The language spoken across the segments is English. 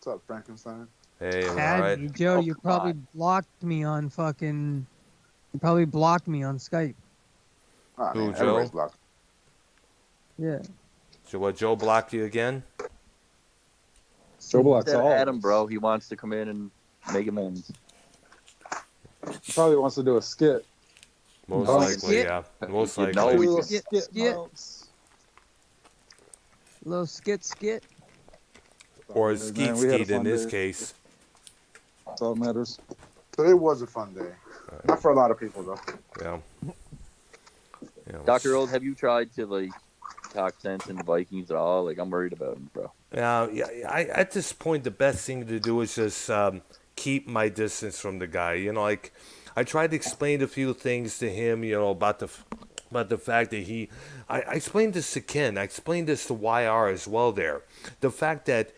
What's up, Frankenstein? Hey, I'm Add alright. me, Joe. Oh, You come probably on. blocked me on fucking. You probably blocked me on Skype. Oh, Who, man, everybody's Joe? blocked. Yeah. So what, Joe blocked you again? Joe blocks Said all of Adam, us. bro. He wants to come in and make amends. He probably wants to do a skit. Most Oh, likely, skit? yeah. Most You know likely. we Little can. Skit. notes. Little skit. Or Man, skeet we had a skeet in fun this day. case. That's all that matters. Today was a fun day. Not for a lot of people, though. Yeah. Yeah. Dr. Earl, have you tried to like talk sense into Vikings at all? Like I'm worried about him, bro. Yeah, at this point, the best thing to do is just keep my distance from the guy. You know, like I tried to explain a few things to him. You know about the fact that I explained this to Ken. I explained this to YR as well. There, the fact that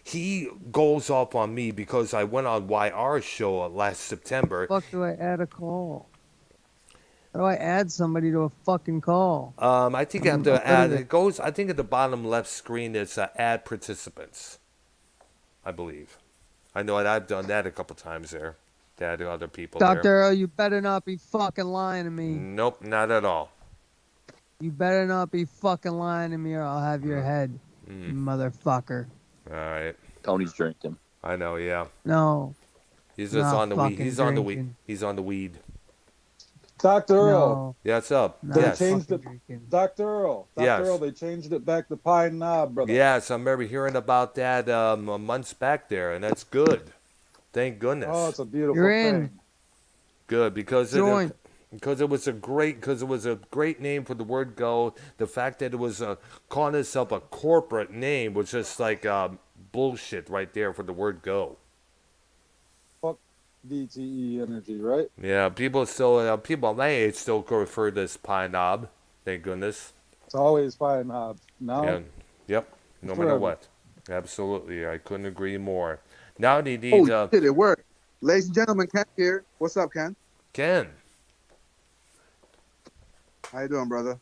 he goes off on me because I went on YR's show last September. Fuck do I add a call? How do I add somebody to a fucking call? I think you have What to add. is it? It goes. I think at the bottom left screen it's add participants. I believe. I know that I've done that a couple times there. To add other people Dr. there. Earl, you better not be fucking lying to me. Nope, not at all. You better not be fucking lying to me or I'll have your head, you motherfucker. All right. Tony's drinking. I know. Yeah. No. He's just Not on the weed. fucking He's on the weed. drinking. He's on the weed. Dr. Earl. No. Yeah, what's up? Not They Yes. changed fucking it. drinking. Dr. Earl. Dr. Yes. Earl, they changed it back to Pine Knob, brother. Yes, I remember hearing about that months back there, and that's good. Thank goodness. Oh, it's a beautiful You're in. thing. Good because Join. because it was a great name for the word go. The fact that it was calling itself a corporate name was just like bullshit right there for the word go. Fuck DTE energy, right? Yeah, people my age still refer to this pine knob. Thank goodness. It's always Pine Knob. Now, Yeah. Yep. No matter Forever. what. Absolutely. I couldn't agree more. Now they need Oh, shit, it worked. Ladies and gentlemen, Ken here. What's up, Ken? Ken. How you doing, brother?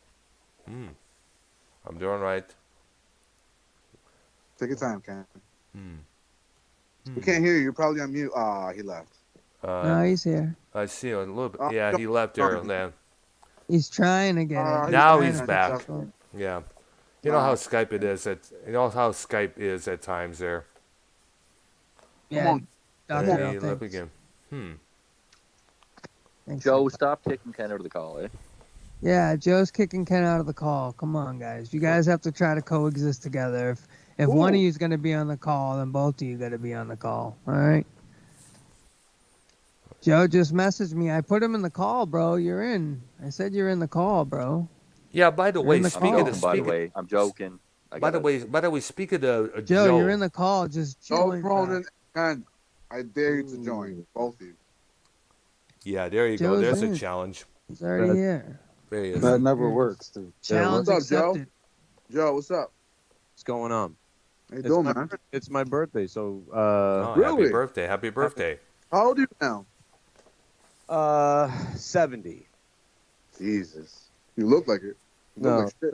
I'm doing right. Take your time, Ken. Hmm. We can't hear you. You're probably on mute. Ah, he left. No, he's here. I see a little bit. Oh, Yeah, he left there, man. He's trying to get it. Now trying he's to back. get it. Yeah. You know how Skype it is. You know how Skype is at times there. Yeah. on. Dr. Hey, Earl, he left again. thanks. Joe, stop kicking Ken out of the call, eh? Yeah, Joe's kicking Ken out of the call. Come on, guys. You guys have to try to coexist together. If one of you is going to be on the call, then both of you got to be on the call. All right? Joe just messaged me. I put him in the call, bro. You're in. I said you're in the call, bro. Yeah, by the You're way, in the I'm speaking call. joking, by the way. I'm joking. by the way, speaking of Joe, Joe, you're in the call. Just Joe join. Cronin, Ken, I dare you to join. Both of you. yeah, there you go. Joe's There's in. a challenge. He's already here. There he is. that never works, dude. Challenge what's up, Joe? accepted. Joe, what's up? What's going on? How you doing, my, man? It's my birthday, so Oh, Really? Happy birthday! Happy birthday! How old are you now? 70. Jesus. You look like it. You look No, like shit.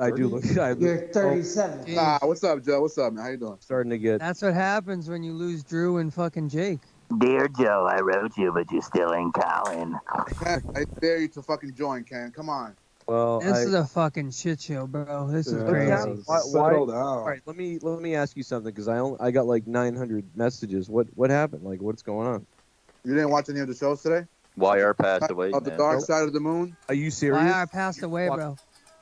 I do look. You're 37. Nah, what's up, Joe? What's up, man? How you doing? Starting to get. That's what happens when you lose Drew and fucking Jake. Dear Joe, I wrote you, but you're still in calling. Ken, I dare you to fucking join, Ken. Come on. Well, This is a fucking shit show, bro. This is Yeah, crazy. settle down. All right, let me ask you something because I got like 900 messages. What happened? Like, what's going on? You didn't watch any of the shows today? YR passed away, Of the man. Dark Side of the Moon? Are you serious? YR passed away, bro.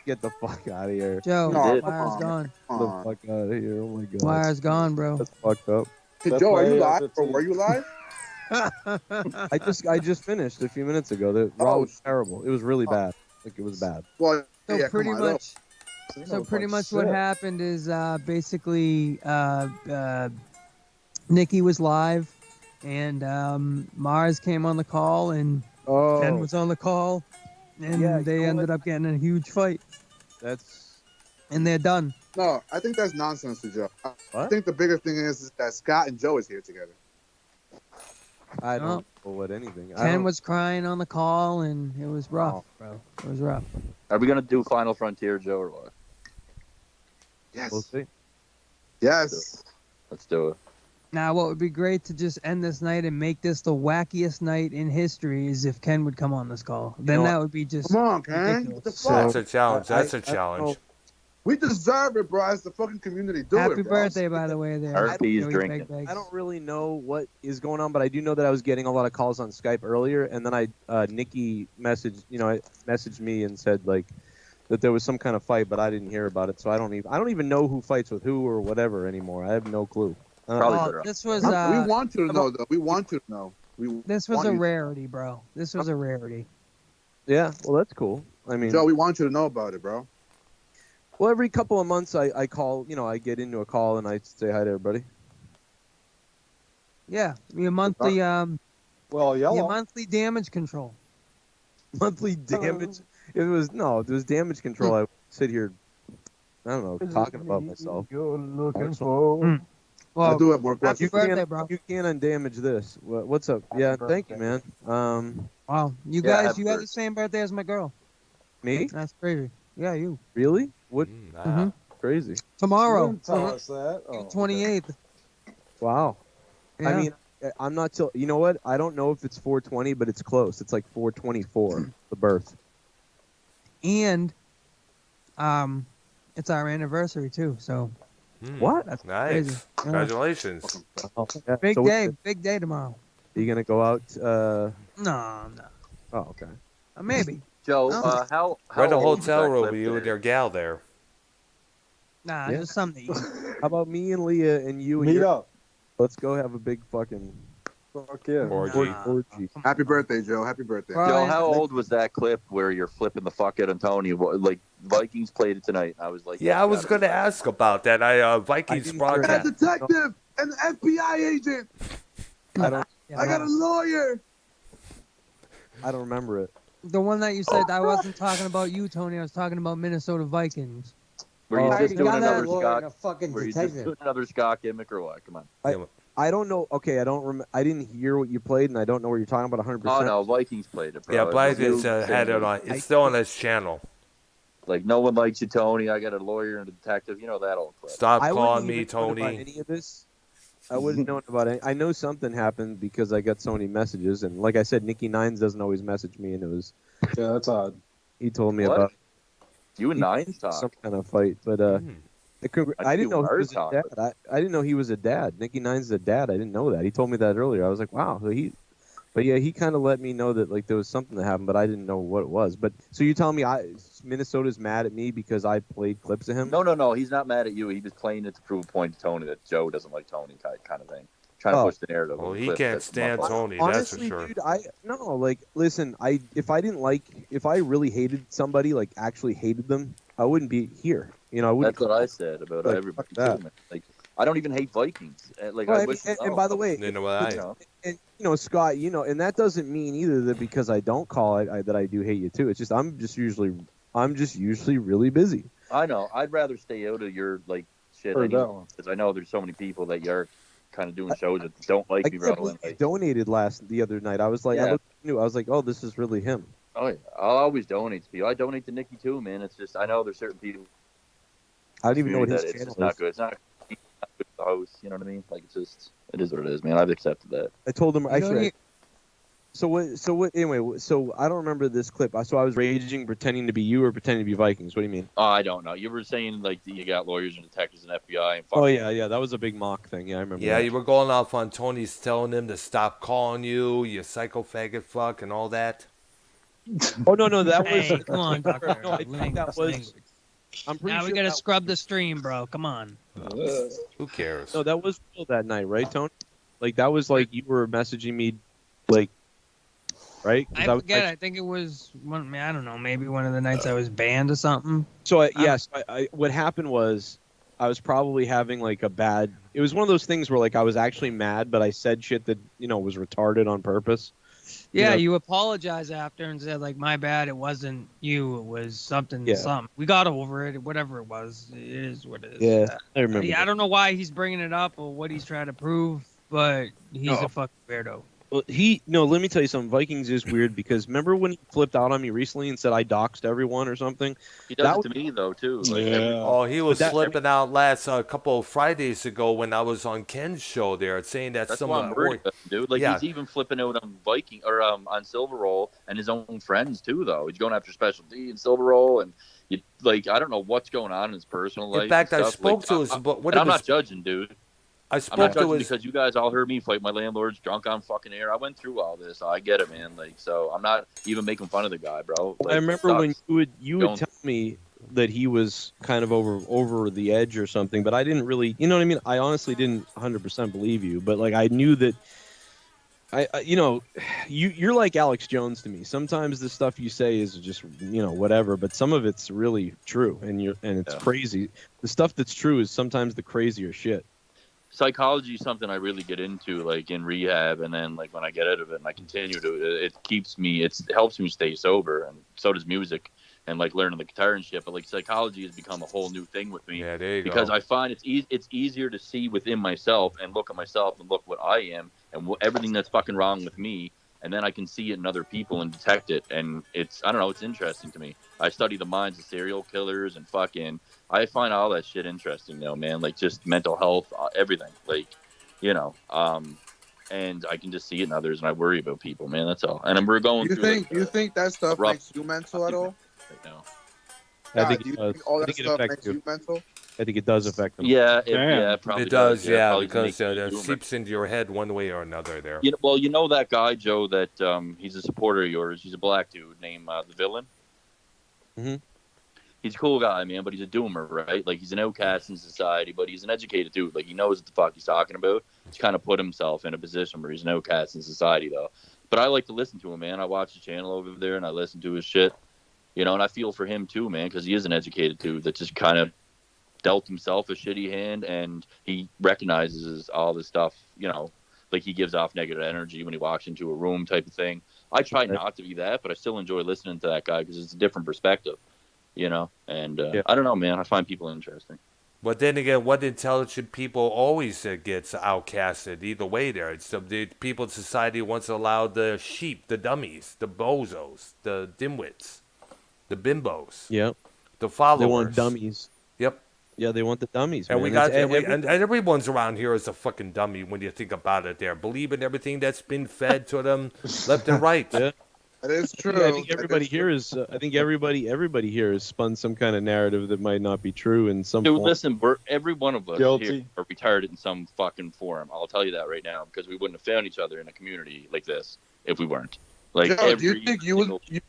Get the fuck out of here. Joe, No, did. come YR's on. gone. Come Get the on. fuck out of here. Oh my god. YR's gone, bro. That's fucked up. Hey, That's Joe, are why you I live? have Or to were you live? I just finished a few minutes ago. The Raw was terrible. It was really bad. Like it was bad. Well, So yeah, pretty come on, much, so pretty much what happened is basically Nikki was live, and Mars came on the call, and Oh, Ken was on the call, and Yeah, they you know ended up getting in a huge fight, that's and they're done. No, I think that's nonsense to Joe. I What? think the bigger thing is that Scott and Joe is here together. I No. don't know what anything. I Ken don't- was crying on the call, and it was rough, bro. It was rough. Are we gonna do Final Frontier, Joe, or what? Yes. We'll see. Yes. Let's do it. Now, what would be great to just end this night and make this the wackiest night in history is if Ken would come on this call. Then that would be just Come on, Ken. ridiculous. What the So- fuck? That's a challenge. That's a I don't challenge. know. We deserve it, bro. It's the fucking community. Do Happy it, bro. birthday, by the way. There. RP's Joey drinking. Beg Begs. I don't really know what is going on, but I do know that I was getting a lot of calls on Skype earlier, and then Nikki messaged me and said like that there was some kind of fight, but I didn't hear about it, so I don't even know who fights with who or whatever anymore. I have no clue. Probably Oh, better. this was we want you to know, though. We want you to know. this was want a you- rarity, bro. This was a rarity. Yeah, well, that's cool. I mean, Joe, we want you to know about it, bro. well, every couple of months I call, I get into a call and I say hi to everybody. Yeah, your monthly Well, your yellow. monthly damage control. Monthly damage. It was damage control. I would sit here, I don't know, talking about myself. You're looking for. I'll Well, do it more happy questions. birthday, bro. You can't undamage this. What's up? Yeah, thank you, man. Wow, you Yeah, guys, happy you have the birthday. same birthday as my girl. Me? That's crazy. Yeah, you. Really? What? Mhm. Crazy. Tomorrow, Tell us that. Oh, June 28th. Wow. Yeah. I mean, I'm not till. You know what? I don't know if it's 420, but it's close. It's like 424, the birth. And it's our anniversary too. So What? that's Nice. crazy. Yeah. Congratulations. Oh, yeah. Big So day, big day tomorrow. Are you gonna go out? No. Oh, okay. Maybe. Joe, No. how Rent a old was hotel that room clip with you there? and your gal there. Nah, Yeah. just something to eat. How about me and Leah and you and Meet your, up. let's go have a big fucking Fuck yeah. Orgy. orgy. Happy birthday, Joe. Happy birthday. Bro, Joe, I- how old was that clip where you're flipping the fuck out on Tony? Like Vikings played it tonight. I was like, Yeah, I was gotta going be to right. ask about that. Vikings didn't I hear got a broadcast. detective and an FBI agent. I don't. Yeah, I got a lawyer. I don't remember it. the one that you said I wasn't talking about you, Tony. I was talking about Minnesota Vikings. Were you Oh. just You doing got another that lawyer and a Scott? fucking Were you just detective. doing another Scott gimmick or what? Come on. I don't know. Okay, I don't I didn't hear what you played, and I don't know what you're talking about 100%. Oh no, Vikings played it, bro. Yeah, It Blythe was you had it saying, on. It's still on his channel. Like, no one likes you, Tony. I got a lawyer and a detective. You know that old clip. Stop I wouldn't calling even me known about Tony. any of this. I wouldn't know about it. I know something happened because I got so many messages, and like I said, Nikki Nines doesn't always message me, and it was Yeah, that's odd. he told me What? about You and Nines talk. some kind of fight, but I didn't know he was a dad. I didn't know he was a dad. Nikki Nines is a dad. I didn't know that. He told me that earlier. I was like, wow. So he kind of let me know that like there was something that happened, but I didn't know what it was. But so you telling me Minnesota's mad at me because I played clips of him? No. He's not mad at you. He was playing it to prove a point to Tony that Joe doesn't like Tony kind of thing. Trying to Oh. push the narrative. Well, of a he clip can't that's stand muffled. Tony, Honestly, that's for sure. dude, listen, if I really hated somebody, like actually hated them, I wouldn't be here. You know, I wouldn't. That's what I said about Like, everybody fuck that. too, man. Like, I don't even hate Vikings. Like, Well, I I wish. mean, and by the way, You know what you know, and Scott, and that doesn't mean either that because I don't call it that I do hate you too. It's just I'm just usually really busy. I know. I'd rather stay out of your like shit Heard that anyway, one. because I know there's so many people that you're kind of doing shows that don't like I me, can't bro. believe And, you like, donated the other night. I was like, I Yeah. looked new. I was like, oh, this is really him. oh yeah, I'll always donate to people. I donate to Nikki too, man. It's just I know there's certain people I don't even know what that his it's channel just not is. good. It's not good for the host. You know what I mean? Like it is what it is, man. I've accepted that. I told him You don't actually. need- So what? Anyway, so I don't remember this clip. So I was raging, pretending to be you or pretending to be Vikings. What do you mean? Oh, I don't know. You were saying like you got lawyers and detectives and FBI and fuck. Oh yeah, that was a big mock thing. Yeah, I remember. Yeah, that. you were going off on Tony's telling him to stop calling you psycho faggot fuck and all that. Oh no, that was. Hey, come on, Doctor. No, I think that was. I'm pretty Now sure we gotta that- scrub the stream, bro. Come on. Who cares? No, that was real that night, right, Tony? Like that was like you were messaging me, like, right? 'Cause I was, forget. like- I think it was one. I don't know. Maybe one of the nights I was banned or something. So I what happened was I was probably having like a bad. It was one of those things where like I was actually mad, but I said shit that was retarded on purpose. Yeah, Yeah. you apologize after and said like, "My bad. It wasn't you. It was something. Yeah. Something. We got over it. Whatever it was. It is what it is." Yeah, I remember. I that. don't know why he's bringing it up or what he's trying to prove, but he's No. a fucking weirdo. Well, let me tell you something. Vikings is weird because remember when he flipped out on me recently and said I doxed everyone or something? He does it to me though too. Like, Oh, he was that- flipping out last couple of Fridays ago when I was on Ken's show there, saying that that's some why I'm worried about him, dude. Like yeah. he's even flipping out on Viking or on Silver Roll and his own friends too. Though he's going after Special D and Silver Roll, and you like I don't know what's going on in his personal life. In fact, and I stuff. spoke like, to his. But what and it I'm was, not judging, dude. I I'm spoke not to judging his. because you guys all heard me fight my landlords drunk on fucking air. I went through all this. I get it, man. Like, so I'm not even making fun of the guy, bro. Like, I remember when you would tell me that he was kind of over the edge or something, but I didn't really, you know what I mean? I honestly didn't 100% believe you, but like I knew that you're like Alex Jones to me. Sometimes the stuff you say is just, whatever, but some of it's really true and it's crazy. The stuff that's true is sometimes the crazier shit. Psychology is something I really get into, like in rehab, and then like when I get out of it and I continue to, it helps me stay sober, and so does music and like learning the guitar and shit. But like psychology has become a whole new thing with me. Yeah, there you because go. I find it's easier to see within myself and look at myself and look what I am and everything that's fucking wrong with me, and then I can see it in other people and detect it, and it's interesting to me. I study the minds of serial killers and I find all that shit interesting though, man. Like just mental health, everything. Like, and I can just see it in others, and I worry about people, man. That's all. And we're going through. You think that stuff makes you mental at all? Right now. I think all that stuff makes you mental? I think it does affect them. Yeah, it probably it does. Yeah, probably because makes it seeps into your head one way or another. There. You know that guy Joe that he's a supporter of yours. He's a black dude named the Villain. Mm-hmm. He's a cool guy, man, but he's a doomer, right? Like he's an outcast in society, but he's an educated dude. Like he knows what the fuck he's talking about. He's kind of put himself in a position where he's an outcast in society, though. But I like to listen to him, man. I watch the channel over there and I listen to his shit, and I feel for him too, man, because he is an educated dude that just kind of dealt himself a shitty hand, and he recognizes all this stuff, like he gives off negative energy when he walks into a room type of thing. I try not to be that, but I still enjoy listening to that guy because it's a different perspective, and I don't know, man. I find people interesting. But then again, what intelligent people always gets outcasted either way there. It's the people in society once allowed the sheep, the dummies, the bozos, the dimwits, the bimbos, the followers. They want dummies. Yep. Yeah, they want the dummies, and man. And everyone's around here is a fucking dummy when you think about it. There, believe in everything that's been fed to them, left and right. Yeah, that is true. Yeah, I think everybody here is. I think everybody here has spun some kind of narrative that might not be true in some. Dude, form. listen, every one of us here are retarded in some fucking form. I'll tell you that right now, because we wouldn't have found each other in a community like this if we weren't. Like, Joe, do you think you would?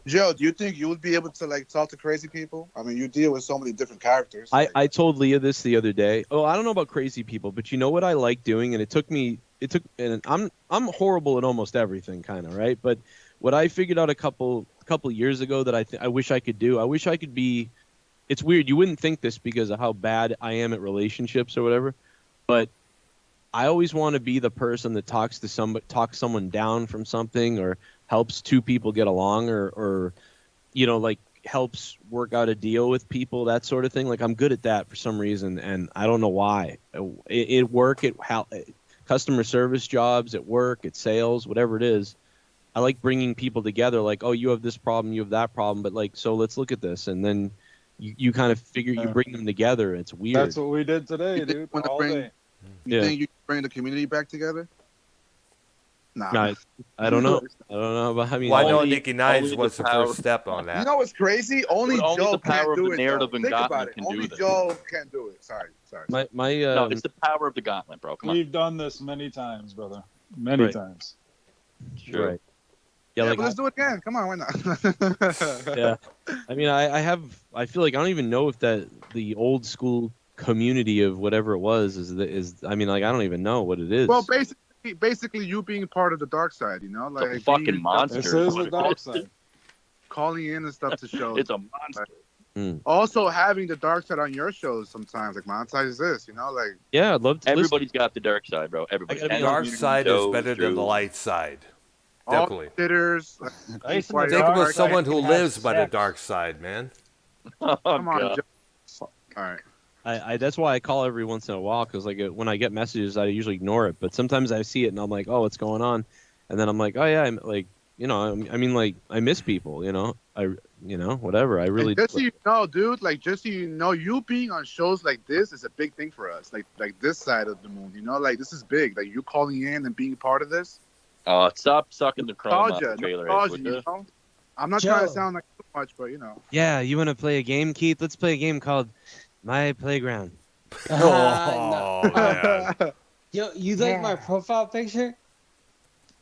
Joe, do you think you would be able to like talk to crazy people? I mean, you deal with so many different characters. I told Leah this the other day. Oh, I don't know about crazy people, but you know what I like doing, and and I'm horrible at almost everything, kind of, right? But what I figured out a couple years ago that I wish I could do. I wish I could be. It's weird. You wouldn't think this because of how bad I am at relationships or whatever, but I always want to be the person that talks someone down from something, or helps two people get along, or like helps work out a deal with people, that sort of thing. Like I'm good at that for some reason, and I don't know why. At work, customer service jobs, at work, at sales, whatever it is, I like bringing people together. Like, oh, you have this problem, you have that problem, but like, so let's look at this, and then you kind of figure you bring them together. It's weird. That's what we did today, dude. All day. You think you can bring the community back together? Nah. I don't know. I don't know about. I mean, well, I know Nicky Nines was the first step on that. You know what's crazy? Only Joe can't do it. Think about it. Only Joe can do it. Sorry. No, it's the power of the gauntlet, bro. Come on. We've done this many times, brother. Many times. Sure. Right. Yeah, like, let's do it again. Come on, why not? Yeah. I mean, I feel like I don't even know if that the old school community of whatever it was is. I mean, like I don't even know what it is. Well, basically, you being part of the dark side, like it's a fucking monster. This is the dark side. Calling in and stuff to shows. It's a monster. Also, having the dark side on your shows sometimes, like monetize this, like. Yeah, I'd love to. Everybody's got the dark side, bro. Everybody. The dark side is better than the light side. Definitely. Sitters. Think about someone who lives by the dark side, man. Oh, come on, God. All right. I that's why I call every once in a while, because like when I get messages, I usually ignore it. But sometimes I see it and I'm like, oh, what's going on? And then I'm like, oh yeah, I'm like, I mean, like I miss people, whatever. I really And just so you know, dude, like just so you know, you being on shows like this is a big thing for us. Like this side of the moon, like this is big. Like you calling in and being part of this. Stop sucking the chrome out the Nostalgia, trailer. nostalgia, Would you? I'm not trying to sound like too much, but Yeah, you want to play a game, Keith? Let's play a game called My Playground. Oh, man. Yo, you like my profile picture?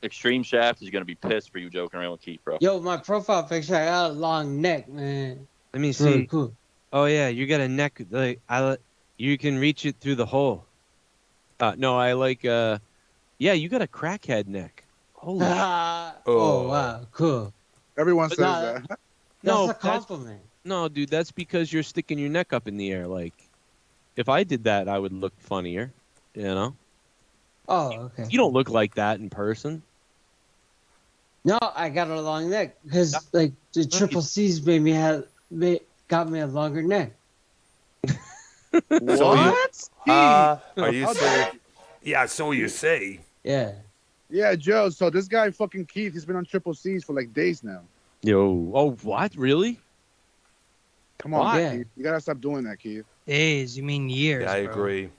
Extreme Shaft is gonna be pissed for you joking around with Keith, bro. Yo, my profile picture, I got a long neck, man. Let me It's see. really cool. Oh yeah, you got a neck. Like you can reach it through the hole. No, I like. Yeah, you got a crackhead neck. Holy. Oh, wow, cool. Everyone But says nah, that. That's No, a compliment. No, dude, that's because you're sticking your neck up in the air. Like, if I did that, I would look funnier. Oh, okay. You don't look like that in person. No, I got a long neck because like the triple C's got me a longer neck. What? Are you serious? Yeah, so you say. Yeah. Yeah, Joe. So this guy, fucking Keith, he's been on triple C's for like days now. Yo, oh, what? Really? Come on, Why? Keith. You gotta stop doing that, Keith. Days, you mean years? Yeah, I bro. agree.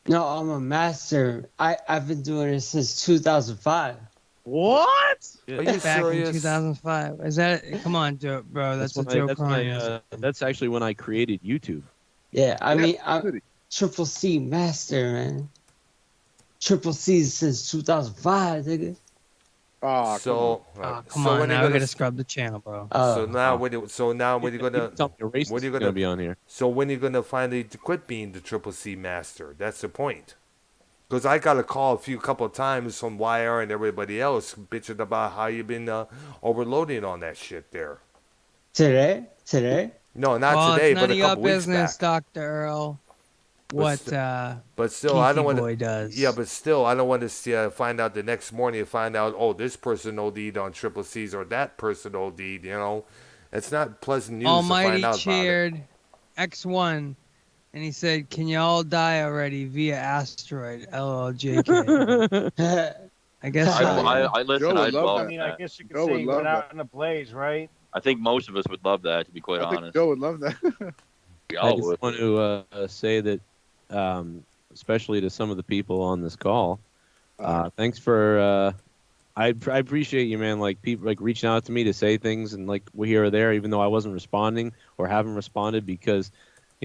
No, I'm a master. I've been doing it since 2005. What? Are you Back serious? in 2005. Is that? Come on, Joe, bro. That's what Joe Cronin is. That's actually when I created YouTube. Yeah, I mean, I'm Really? triple C master, man. Triple C since 2005, nigga. Oh, So, Come so on, when now you we gonna, gotta scrub the channel, bro. so now when you gonna Tell me your race when is you gonna gonna be on here? so when you gonna finally quit being the triple C master? That's the point. Because I got a call a couple of times from YR and everybody else bitching about how you've been overloading on that shit there. Today? No, not Well, today, it's none but a of your couple weeks business, back. Dr. Earl. What But still, I don't want boy to. does. Yeah, but still, I don't want to find out the next morning. Find out, oh, this person OD'd on triple C's or that person OD'd. It's not pleasant news to Almighty find out cheered X1, and he said, "Can you all die already via asteroid?" LLJK. I guess so. I listen. Joe would I'd love love that. I mean, I guess you could Joe say would he love went out that. in a blaze, right? I think most of us would love that, to be quite I think honest. Joe would love that. We I all just would. want to say that, especially to some of the people on this call, thanks for. I appreciate you, man. Like people like reaching out to me to say things and like here or there, even though I wasn't responding or haven't responded because,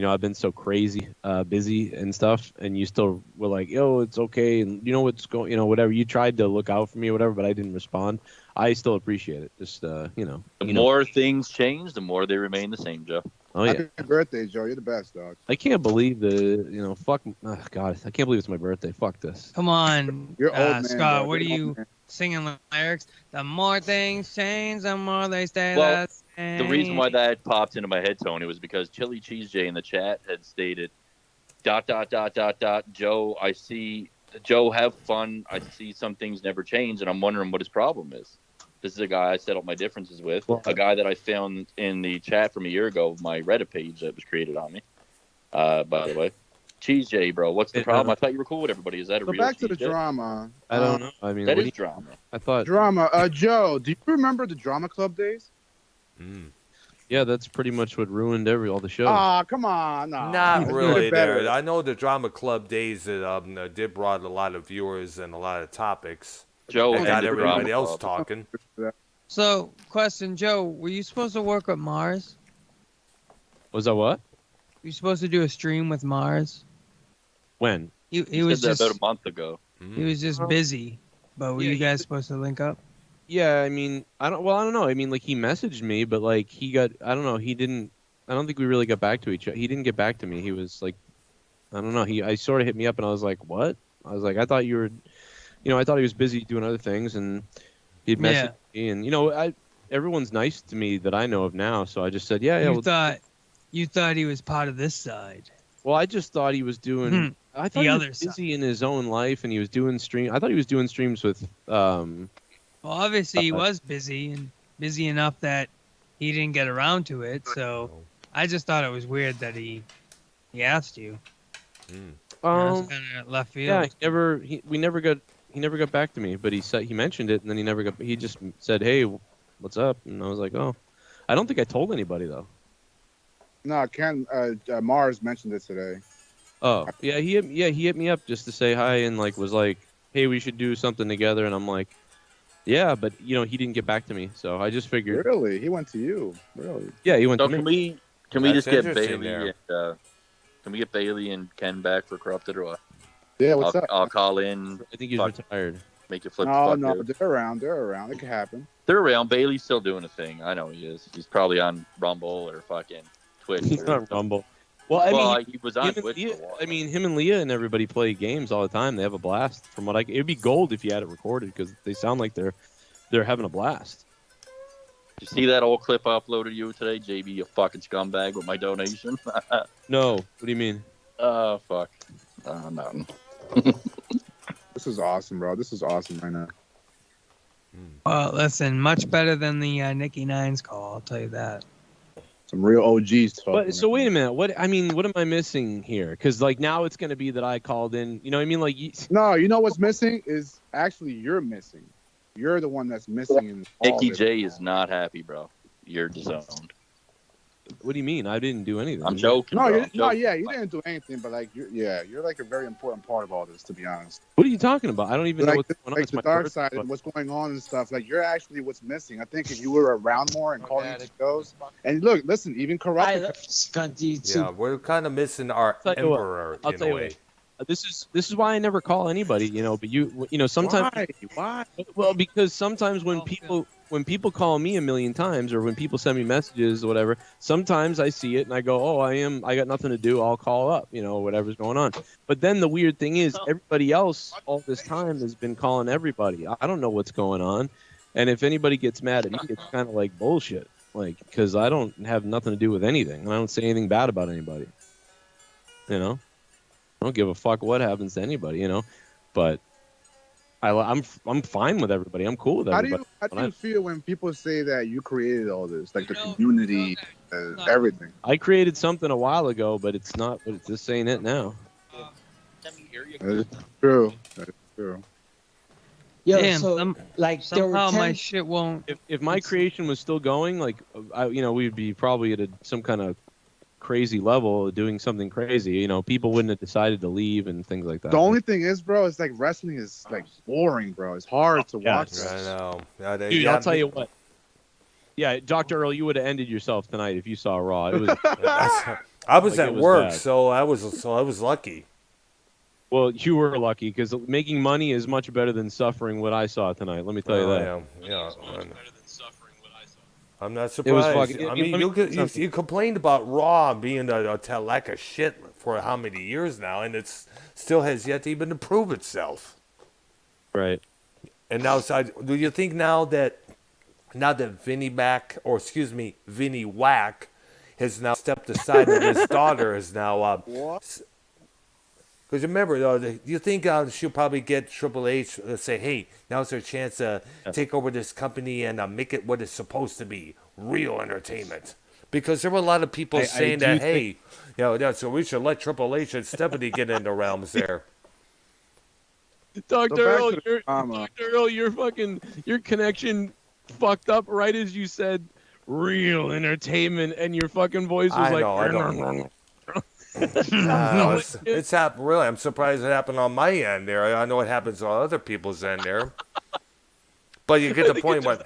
I've been so crazy, busy and stuff, and you still were like, "Yo, it's okay," and what's going, whatever. You tried to look out for me or whatever, but I didn't respond. I still appreciate it. Just The more things change, the more they remain the same, Joe. Oh yeah. Happy birthday, Joe. You're the best, dog. I can't believe fuck. Oh, God, I can't believe it's my birthday. Fuck this. Come on, You're old, man. Scott. Bro. What are You're you old, man. singing lyrics? The more things change, the more they stay Well, the same. The reason why that popped into my head, Tony, was because Chili Cheese J in the chat had stated, ... Joe, I see, Joe, have fun. I see some things never change, and I'm wondering what his problem is. This is a guy I settled my differences with, a guy that I found in the chat from a year ago, my Reddit page that was created on me, by the way. Cheese J, bro, what's the problem? I thought you were cool with everybody. Is that a So real back to Cheese the J? drama. I don't know. I mean, That what is do you- drama. I thought. Drama. Joe, do you remember the drama club days? Yeah, that's pretty much what ruined all the shows. Ah, come on. No. Not You really did better. there. I know the drama club days that did brought a lot of viewers and a lot of topics. Joe and and got the everybody drama else club. talking. So, question, Joe, were you supposed to work with Mars? Was that what? Were you supposed to do a stream with Mars? When? He He was said that just about a month ago. he was just busy. But were you guys supposed to link up? Yeah, I mean, I don't know. I mean, like he messaged me, but like he got, I don't know. He didn't. I don't think we really got back to each other. He didn't get back to me. He was like, I don't know. I sort of hit me up, and I was like, what? I was like, I thought you were, I thought he was busy doing other things, and he'd messaged me, and everyone's nice to me that I know of now, so I just said, yeah. You thought he was part of this side. Well, I just thought he was doing. I thought The he other was busy in his own life, and he was doing stream. I thought he was doing streams with. Well, obviously he was busy and busy enough that he didn't get around to it. So I just thought it was weird that he He asked you. Um, Kind of left field. yeah, he never got back to me, but he mentioned it, and then he just said, "Hey, what's up?" And I was like, "Oh, I don't think I told anybody though." No, Ken Mars mentioned it today. Oh, yeah, he hit me up just to say hi and like was like, "Hey, we should do something together," and I'm like, "Yeah," but he didn't get back to me, so I just figured. Really, he went to you. Really? Yeah, he went So to me. can we That's just get interesting Bailey there. and can we get Bailey and Ken back for Corrupted or what? Yeah, what's I'll, up? I'll call in. I think he's Fuck. retired. Make you flip the No, fuck no, out. they're around. They're around. It could happen. They're around. Bailey's still doing a thing. I know he is. He's probably on Rumble or fucking Twitch. He's or on Rumble. Well, I mean, he was on him and Twitch Leah, for a while. I mean, him and Leah and everybody play games all the time. They have a blast. From what it'd be gold if you had it recorded because they sound like they're having a blast. Did you see that old clip I uploaded to you today, JB? You fucking scumbag with my donation. No, what do you mean? Oh fuck. Nothing. This is awesome, bro. This is awesome right now. Well, listen, much better than the Nicky Nines call. I'll tell you that. Some real OGs talking. But so wait a minute. What am I missing here? Because like now it's going to be that I called in. You know what I mean? Like No, you know what's missing is actually you're missing. You're the one that's missing. In all Nicky this. J is not happy, bro. You're disowned. what do you mean? I didn't do anything. I'm joking. No, bro. you I'm joking. you didn't do anything, but like, you're like a very important part of all this, to be honest. What are you talking about? I don't even know Like, what's going on. like It's the my dark birthday, side but- and what's going on and stuff. Like, you're actually what's missing. I think if you were around more and calling into shows, and look, listen, even I corrupted. love Scunty too. Yeah, we're kind of missing our I'll tell you what. emperor I'll in tell a you way. This is why I never call anybody, but you sometimes Why? well because sometimes when people call me a million times or when people send me messages or whatever, sometimes I see it and I go, "Oh, I got nothing to do. I'll call up, whatever's going on." But then the weird thing is everybody else all this time has been calling everybody. I don't know what's going on. And if anybody gets mad at me, it's kind of like bullshit. Like cuz I don't have nothing to do with anything and I don't say anything bad about anybody. I don't give a fuck what happens to anybody, but I'm fine with everybody. I'm cool with How do everybody. you feel when people say that you created all this, like the community, everything? I created something a while ago, but it's not. But it's just saying it now. That is true. That is true. Yo, Damn, so like there were somehow 10, my shit won't. If my creation was still going, like we'd be probably at some kind of crazy level, doing something crazy. People wouldn't have decided to leave and things like that. The only thing is, bro, it's like wrestling is like boring, bro. It's hard to watch. I know. Yeah, they Dude, got I'll tell me- you what. Yeah, Dr. Earl, you would have ended yourself tonight if you saw Raw. It was. I was Like, at it was work, bad. so I was lucky. Well, you were lucky because making money is much better than suffering what I saw tonight. Let me tell you that. Yeah. I'm not It was surprised. fucking- I mean, let me tell you you complained about Raw being a lack of shit for how many years now, and it still has yet to even improve itself. Right. And now, do you think now that Vinny Whack has now stepped aside and his daughter is now because remember, do you think she'll probably get Triple H to say, "Hey, now's her chance to take over this company and make it what it's supposed to be, real entertainment"? Because there were a lot of people saying that, "Hey, so we should let Triple H and Stephanie get in the realms there." Dr. back Earl, to the drama. Dr. Earl, your connection fucked up right as you said real entertainment, and your fucking voice was I know. It's happened. Really, I'm surprised it happened on my end there. I know it happens on other people's end there. But you get the point where,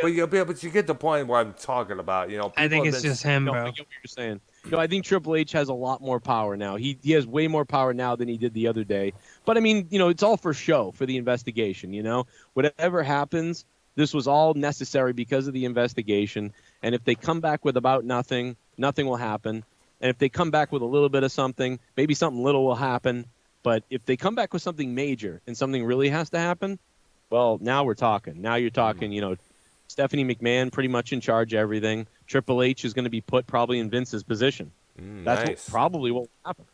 but you get the point where I'm talking about. I think it's just him, I bro. get what you're saying. I think Triple H has a lot more power now. He has way more power now than he did the other day. But I mean, it's all for show, for the investigation. Whatever happens, this was all necessary because of the investigation. And if they come back with about nothing, nothing will happen. And if they come back with a little bit of something, maybe something little will happen. But if they come back with something major and something really has to happen, well, now we're talking. Now you're talking, Stephanie McMahon pretty much in charge of everything. Triple H is going to be put probably in Vince's position. That's nice. probably what will happen.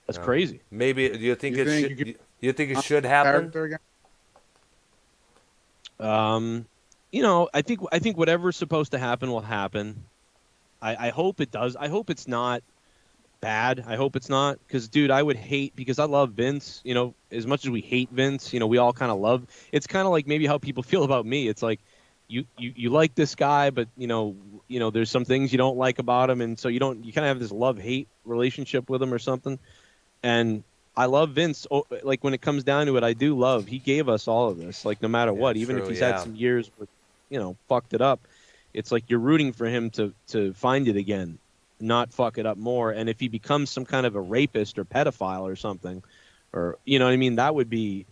That's crazy. Maybe. Do you think you think it should happen? Character again? I think whatever's supposed to happen will happen. I hope it does. I hope it's not bad. I hope it's not, because dude, I would hate, because I love Vince. You know, as much as we hate Vince, you know, we all kind of love. It's kind of like maybe how people feel about me. It's like you like this guy, but you know there's some things you don't like about him, and so you kind of have this love-hate relationship with him or something. And I love Vince. Like when it comes down to it, I do love. He gave us all of this. Like no matter what, even if he's had some years where, fucked it up, it's like you're rooting for him to find it again, not fuck it up more. And if he becomes some kind of a rapist or pedophile or something, or you know what I mean, that would be,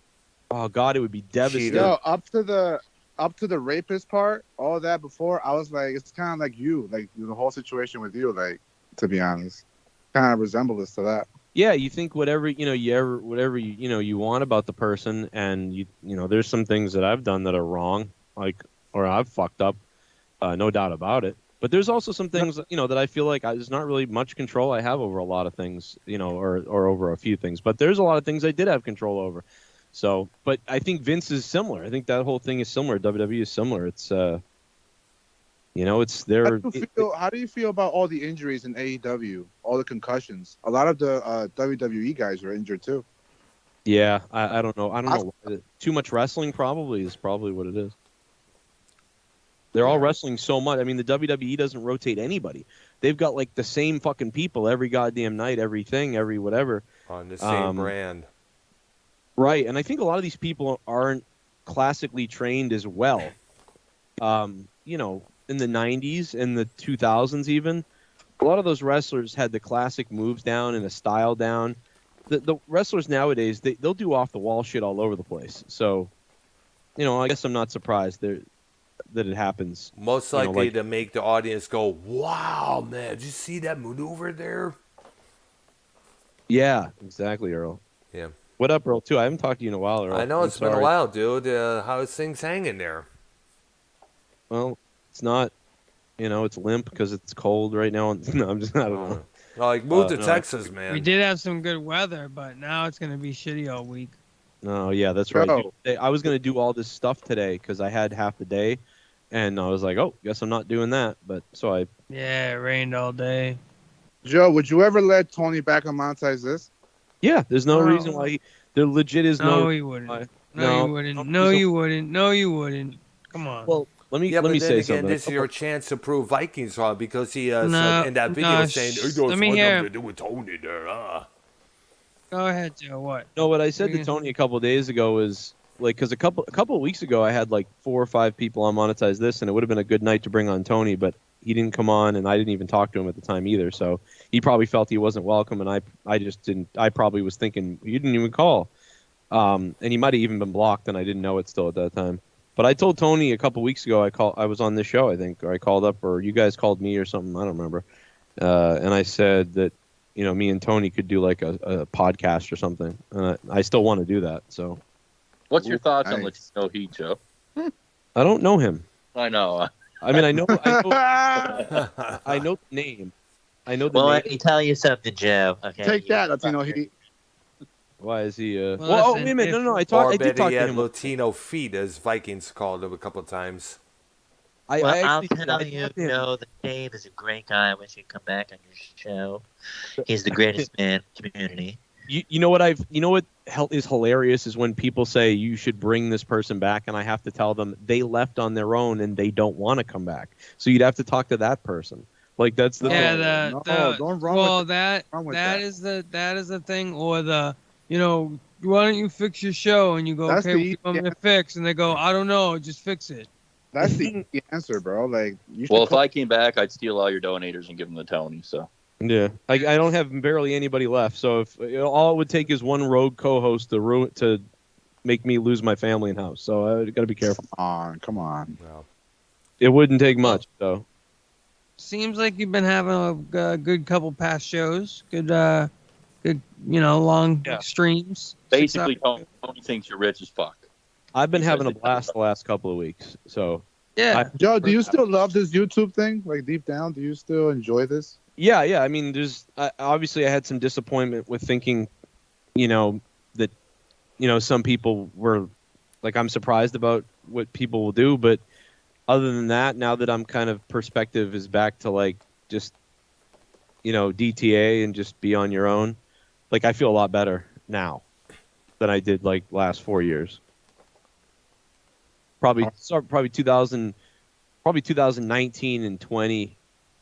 oh God, it would be devastating. Yo, up to the rapist part, all that before, I was like, it's kind of like you, like the whole situation with you, like, to be honest, kind of resembles to that. Yeah, you think whatever you want about the person, and you know, there's some things that I've done that are wrong, like, or I've fucked up, no doubt about it. But there's also some things, that I feel like there's not really much control I have over a lot of things, or over a few things. But there's a lot of things I did have control over. So, but I think Vince is similar. I think that whole thing is similar. WWE is similar. It's, it's their. How do you feel about all the injuries in AEW? All the concussions. A lot of the WWE guys are injured too. Yeah, I don't know. I don't know. Too much wrestling probably is probably what it is. They're all wrestling so much. I mean, the WWE doesn't rotate anybody. They've got like the same fucking people every goddamn night, everything, every whatever. On the same brand. Right, and I think a lot of these people aren't classically trained as well. In the 90s and the 2000s even, a lot of those wrestlers had the classic moves down and a style down. The wrestlers nowadays, they'll do off-the-wall shit all over the place. So, I guess I'm not surprised that it happens. Most likely to make the audience go, wow, man, did you see that maneuver there? Yeah, exactly, Earl. Yeah. What up, Earl, too? I haven't talked to you in a while, Earl. I know, it's been a while, dude. How's things hanging there? Well, it's not, it's limp because it's cold right now. No, I don't know. Like, move to Texas, man. We did have some good weather, but now it's going to be shitty all week. No, yeah, that's right. Dude, I was going to do all this stuff today because I had half the day, and I was like, oh, guess I'm not doing that. But so I... Yeah, it rained all day. Joe, would you ever let Tony back and monetize this? Yeah, there's no reason why there legit is no... No, he wouldn't. No, you wouldn't. No, you wouldn't. No, you wouldn't. Come on. Well, let me say something. This is your chance to prove Vikings wrong because he said in that video saying, "There's nothing to do with Tony there." Go ahead, Joe. What? No, what I said to Tony a couple of days ago was like, because a couple of weeks ago I had like 4 or 5 people on Monetize This, and it would have been a good night to bring on Tony, but he didn't come on, and I didn't even talk to him at the time either. So he probably felt he wasn't welcome, and I just didn't. I probably was thinking you didn't even call, and he might have even been blocked, and I didn't know it still at that time. But I told Tony a couple weeks ago, I was on this show, I think, or I called up, or you guys called me or something, I don't remember. And I said that, me and Tony could do like a podcast or something. I still want to do that. So, what's your thoughts on Latino Heat, Joe? I don't know him. I know. I mean, I know the name. I know the name. Let me tell you something, Joe. Okay. Take that, Latino Heat. Why is he? Well, wait a minute. No. I did talk to him. Latino feet, as Vikings called him a couple of times. I'll tell you, Joe, the Dave is a great guy. I wish he'd come back on your show. He's the greatest man in the community. You know what is hilarious is when people say you should bring this person back, and I have to tell them they left on their own and they don't want to come back. So you'd have to talk to that person. Like that's the thing. Don't run with that is the thing, or the why don't you fix your show? And you go, that's okay, what do you want me to fix? And they go, I don't know, just fix it. That's the answer, bro. Like, if I came back, I'd steal all your donators and give them to Tony. So yeah, I don't have barely anybody left. So if all it would take is one rogue co-host to make me lose my family and house. So I got to be careful. Come on. No. It wouldn't take much, though. Seems like you've been having a good couple past shows. Good, long streams. Basically, Tony thinks you're rich as fuck. I've been having a blast the last couple of weeks. So yeah. Joe, do you still love this YouTube thing? Like deep down, do you still enjoy this? Yeah. I mean, obviously I had some disappointment with thinking, that, some people were like, I'm surprised about what people will do, but other than that, now that I'm kind of perspective is back to like just DTA and just be on your own, like I feel a lot better now than I did like last 4 years. Probably 2019 and 20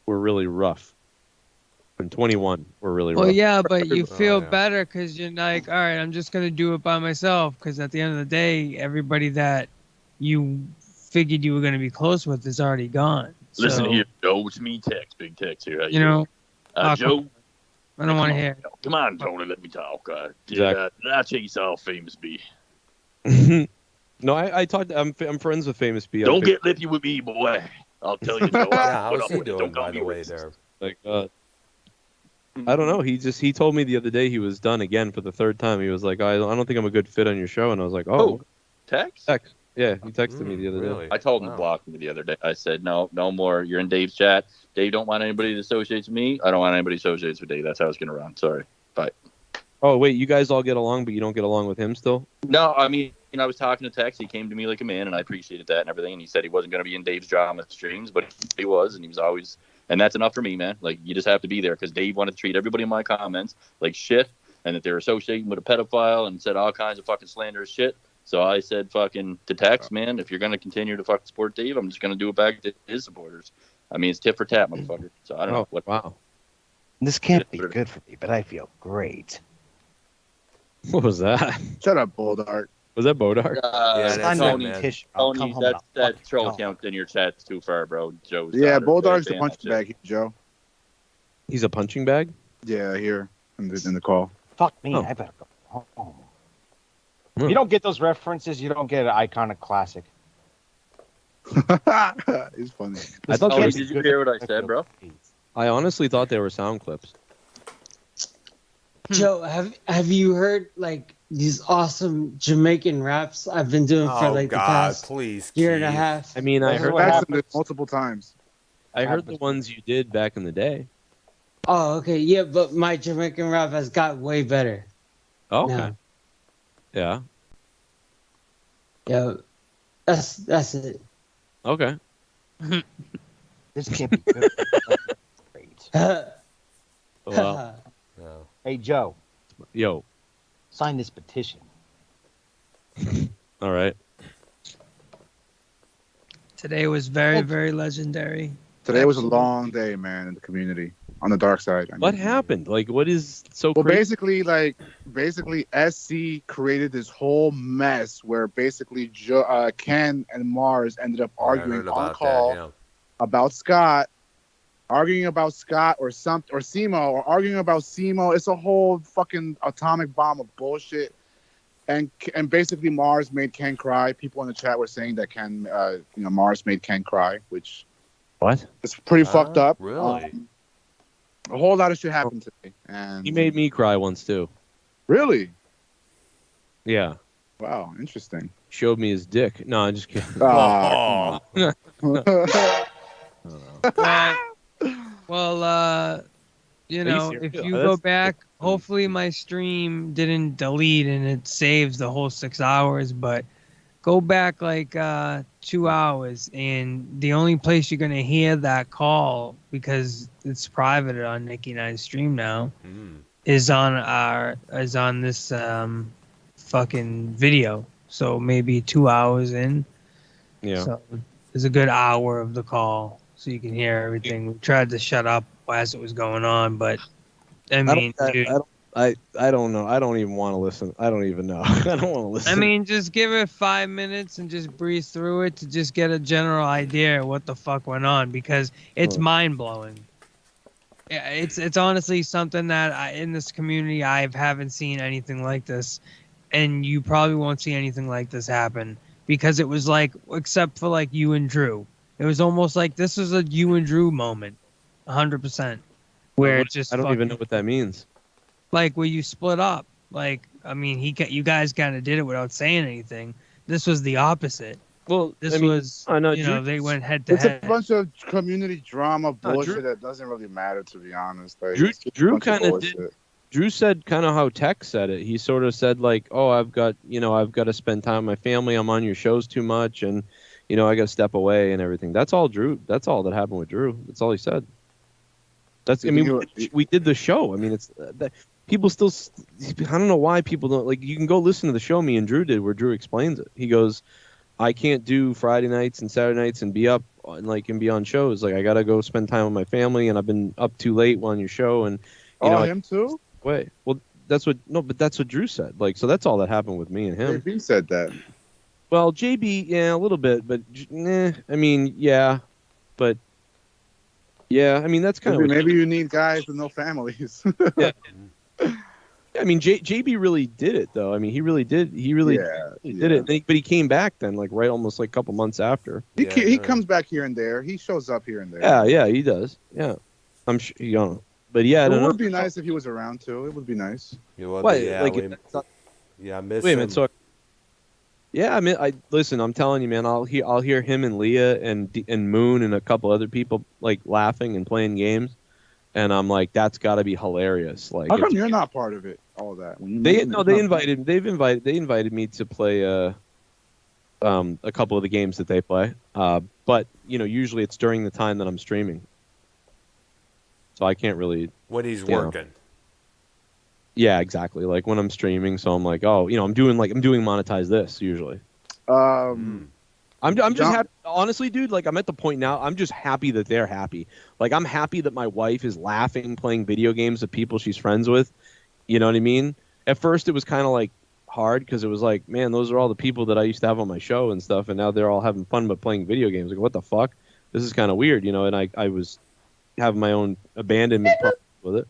were really rough. And 21 were really rough. Well, yeah, but you feel yeah. better because you're like, all right, I'm just gonna do it by myself. Because at the end of the day, everybody that you figured you were gonna be close with is already gone. Listen So, here, Joe. It's me, Tex. Big Tex here. How you know, Joe. I don't want to hear. Come on, Tony. Let me talk. Did Exactly. I tell you how famous be? No, I talked. I'm friends with Famous B. Don't get lippy with me, boy. I'll tell you. Joe, Yeah, put how's up he with it. doing, Don't call by me the way, racist. there? Like, I don't know. He told me the other day he was done again for the third time. He was like, I don't think I'm a good fit on your show, and I was like, oh, Tex? Text. Yeah, he texted me the other day. Really? I told him to block me the other day. I said, no more. You're in Dave's chat. Dave don't want anybody to associate with me. I don't want anybody to associate with Dave. That's how it's going to run. Sorry. Bye. Oh, wait, you guys all get along, but you don't get along with him still? No, I mean, I was talking to Tex. He came to me like a man, and I appreciated that and everything. And he said he wasn't going to be in Dave's drama streams, but he was, and he was always. And that's enough for me, man. Like, you just have to be there because Dave wanted to treat everybody in my comments like shit, and that they're associating with a pedophile and said all kinds of fucking slanderous shit. So I said fucking to Tex, man, if you're going to continue to fucking support Dave, I'm just going to do it back to his supporters. I mean, it's tit for tat, motherfucker. So I don't know. What. Wow. This can't be good for me, but I feel great. What was that? Shut up, Bodark. Was that Bodark? Yeah, that's Tony, it, man. Tissue. I'll come Tony, home and I'll that fucking troll go. count in your chat's too far, bro. Joe's Yeah, daughter, Boldark's the big fan punching of shit. bag, here, Joe. He's a punching bag? Yeah, here in the call. Fuck me, Oh. I better go home. Hmm. If you don't get those references, you don't get an iconic classic. It's funny. I thought Tony, they did you hear what I said, bro? I honestly thought they were sound clips. Joe, have you heard like these awesome Jamaican raps I've been doing for Oh, like the God, past please, year and a Keith. half? I mean, I This is heard what I've happens. listened to it multiple times. I heard the ones you did back in the day. Oh, okay, yeah, but my Jamaican rap has got way better. Oh, okay. now. Yeah. Yeah, that's it. Okay. This can't be good. Great. Well, No. Hey, Joe, yo. sign this petition. All right. Today was very, very legendary. Today was a long day, man, in the community on the dark side. I mean. What happened? Like, what is so Well, crazy? basically, SC created this whole mess where basically Ken and Mars ended up I heard arguing on about call that, yeah. about Scott, arguing about Scott or Simo, or arguing about Simo. It's a whole fucking atomic bomb of bullshit. And basically, Mars made Ken cry. People in the chat were saying that Mars made Ken cry, which What? is pretty fucked up. Really? A whole lot of shit happened today. And He made me cry once, too. really, Yeah. wow, interesting. Showed me his dick. No, I'm just kidding. Ah, come on. Well, you you know, serious? if you Oh, go that's- back, hopefully my stream didn't delete and it saves the whole 6 hours, but go back like 2 hours and the only place you're gonna hear that call, because it's private on Nikki and I's stream now, Mm. is on this fucking video. So maybe 2 hours in. Yeah. So there's a good hour of the call, so you can hear everything. We tried to shut up as it was going on, but I mean, dude, I don't know. I don't even want to listen. I don't even know. I don't want to listen. I mean, just give it 5 minutes and just breeze through it to just get a general idea of what the fuck went on, because it's mind blowing. Yeah, it's honestly something that in this community I haven't seen anything like this, and you probably won't see anything like this happen, because it was like, except for like you and Drew, it was almost like this was a you and Drew moment, 100%, where it just I don't even know what that means. like where you split up. Like, I mean, you guys kind of did it without saying anything. This was the opposite. Well, This I mean, was, I know, you know, Drew- they went head to It's a head. bunch of community drama bullshit Drew- that doesn't really matter, to be honest. Like, Drew- it's just a Drew bunch of kinda bullshit. Drew said kind of how Tex said it. He sort of said like, "Oh, I've got to spend time with my family. I'm on your shows too much, and I got to step away and everything." That's all Drew. That's all that happened with Drew. That's all he said. That's. I mean, we did the show. I mean, it's people still. I don't know why people don't like. You can go listen to the show me and Drew did, where Drew explains it. He goes, "I can't do Friday nights and Saturday nights and be up and be on shows. Like I gotta go spend time with my family, and I've been up too late on your show." And you know, him too. Wait, well, that's what Drew said. Like, so that's all that happened with me and him. JB said that. Well, JB, yeah, a little bit, but I mean, yeah, but. Yeah, I mean that's kind of maybe you need guys with no families. Yeah. I mean JB really did it though. I mean he really did. He really did it. But he came back then, like almost like a couple months after. He comes back here and there. He shows up here and there. Yeah, he does. Yeah, I'm sure. You know, but yeah, it would be nice if he was around too. It would be nice. What? Yeah, like, I miss wait a him. minute. So, yeah, I mean, listen. I'm telling you, man. I'll hear him and Leah and Moon and a couple other people like laughing and playing games, and I'm like, that's got to be hilarious. Like, how come you're not part of it? All of that. They invited me to play a couple of the games that they play, but you know, usually it's during the time that I'm streaming, so I can't really. When he's working. Yeah, exactly. Like when I'm streaming, so I'm like, oh, you know, I'm doing monetize this usually. I'm just happy. Honestly, dude, like I'm at the point now. I'm just happy that they're happy. Like I'm happy that my wife is laughing, playing video games with people she's friends with. You know what I mean? At first, it was kind of like hard because it was like, man, those are all the people that I used to have on my show and stuff, and now they're all having fun but playing video games. Like, what the fuck? This is kind of weird, you know. And I was having my own abandonment problem with it,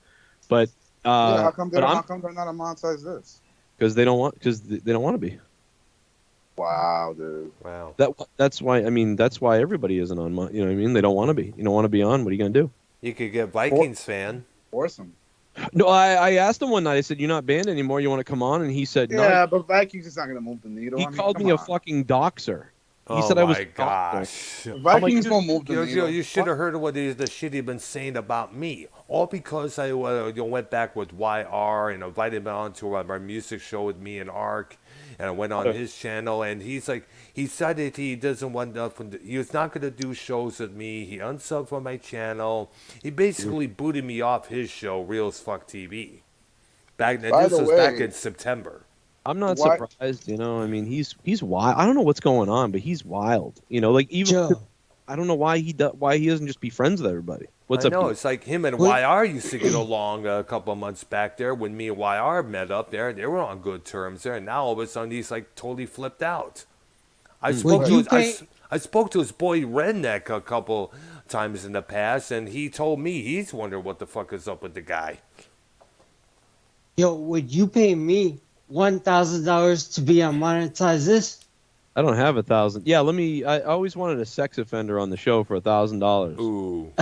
but. How come they're not monetize this? Because they don't want to be. Wow, dude. Wow. That's why. I mean, that's why everybody isn't on. You know what I mean? They don't want to be. You don't want to be on. What are you gonna do? You could get Vikings fan. Force them. No, I asked him one night. I said, "You're not banned anymore. You want to come on?" And he said, "No." Yeah, but Vikings is not gonna move the needle. He called me a fucking doxer. He said I was. Oh my gosh! Vikings won't move the needle. You should have heard what the shit he'd been saying about me. All because I went back with YR and invited him on to my music show with me and Ark, and I went on his channel, and he decided he doesn't want nothing. He was not going to do shows with me. He unsubbed from my channel. He basically booted me off his show, Real as Fuck TV. Back in September. I'm not surprised, you know. I mean, he's wild. I don't know what's going on, but he's wild. You know, like even I don't know why he doesn't just be friends with everybody. What's up? No, it's like him and YR used to get along a couple of months back there when me and YR met up there. They were on good terms there, and now all of a sudden he's like totally flipped out. I spoke to his boy Redneck a couple times in the past, and he told me he's wondering what the fuck is up with the guy. Yo, would you pay me $1,000 to be on Monetize This? I don't have 1,000. Yeah, I always wanted a sex offender on the show for $1,000. Ooh.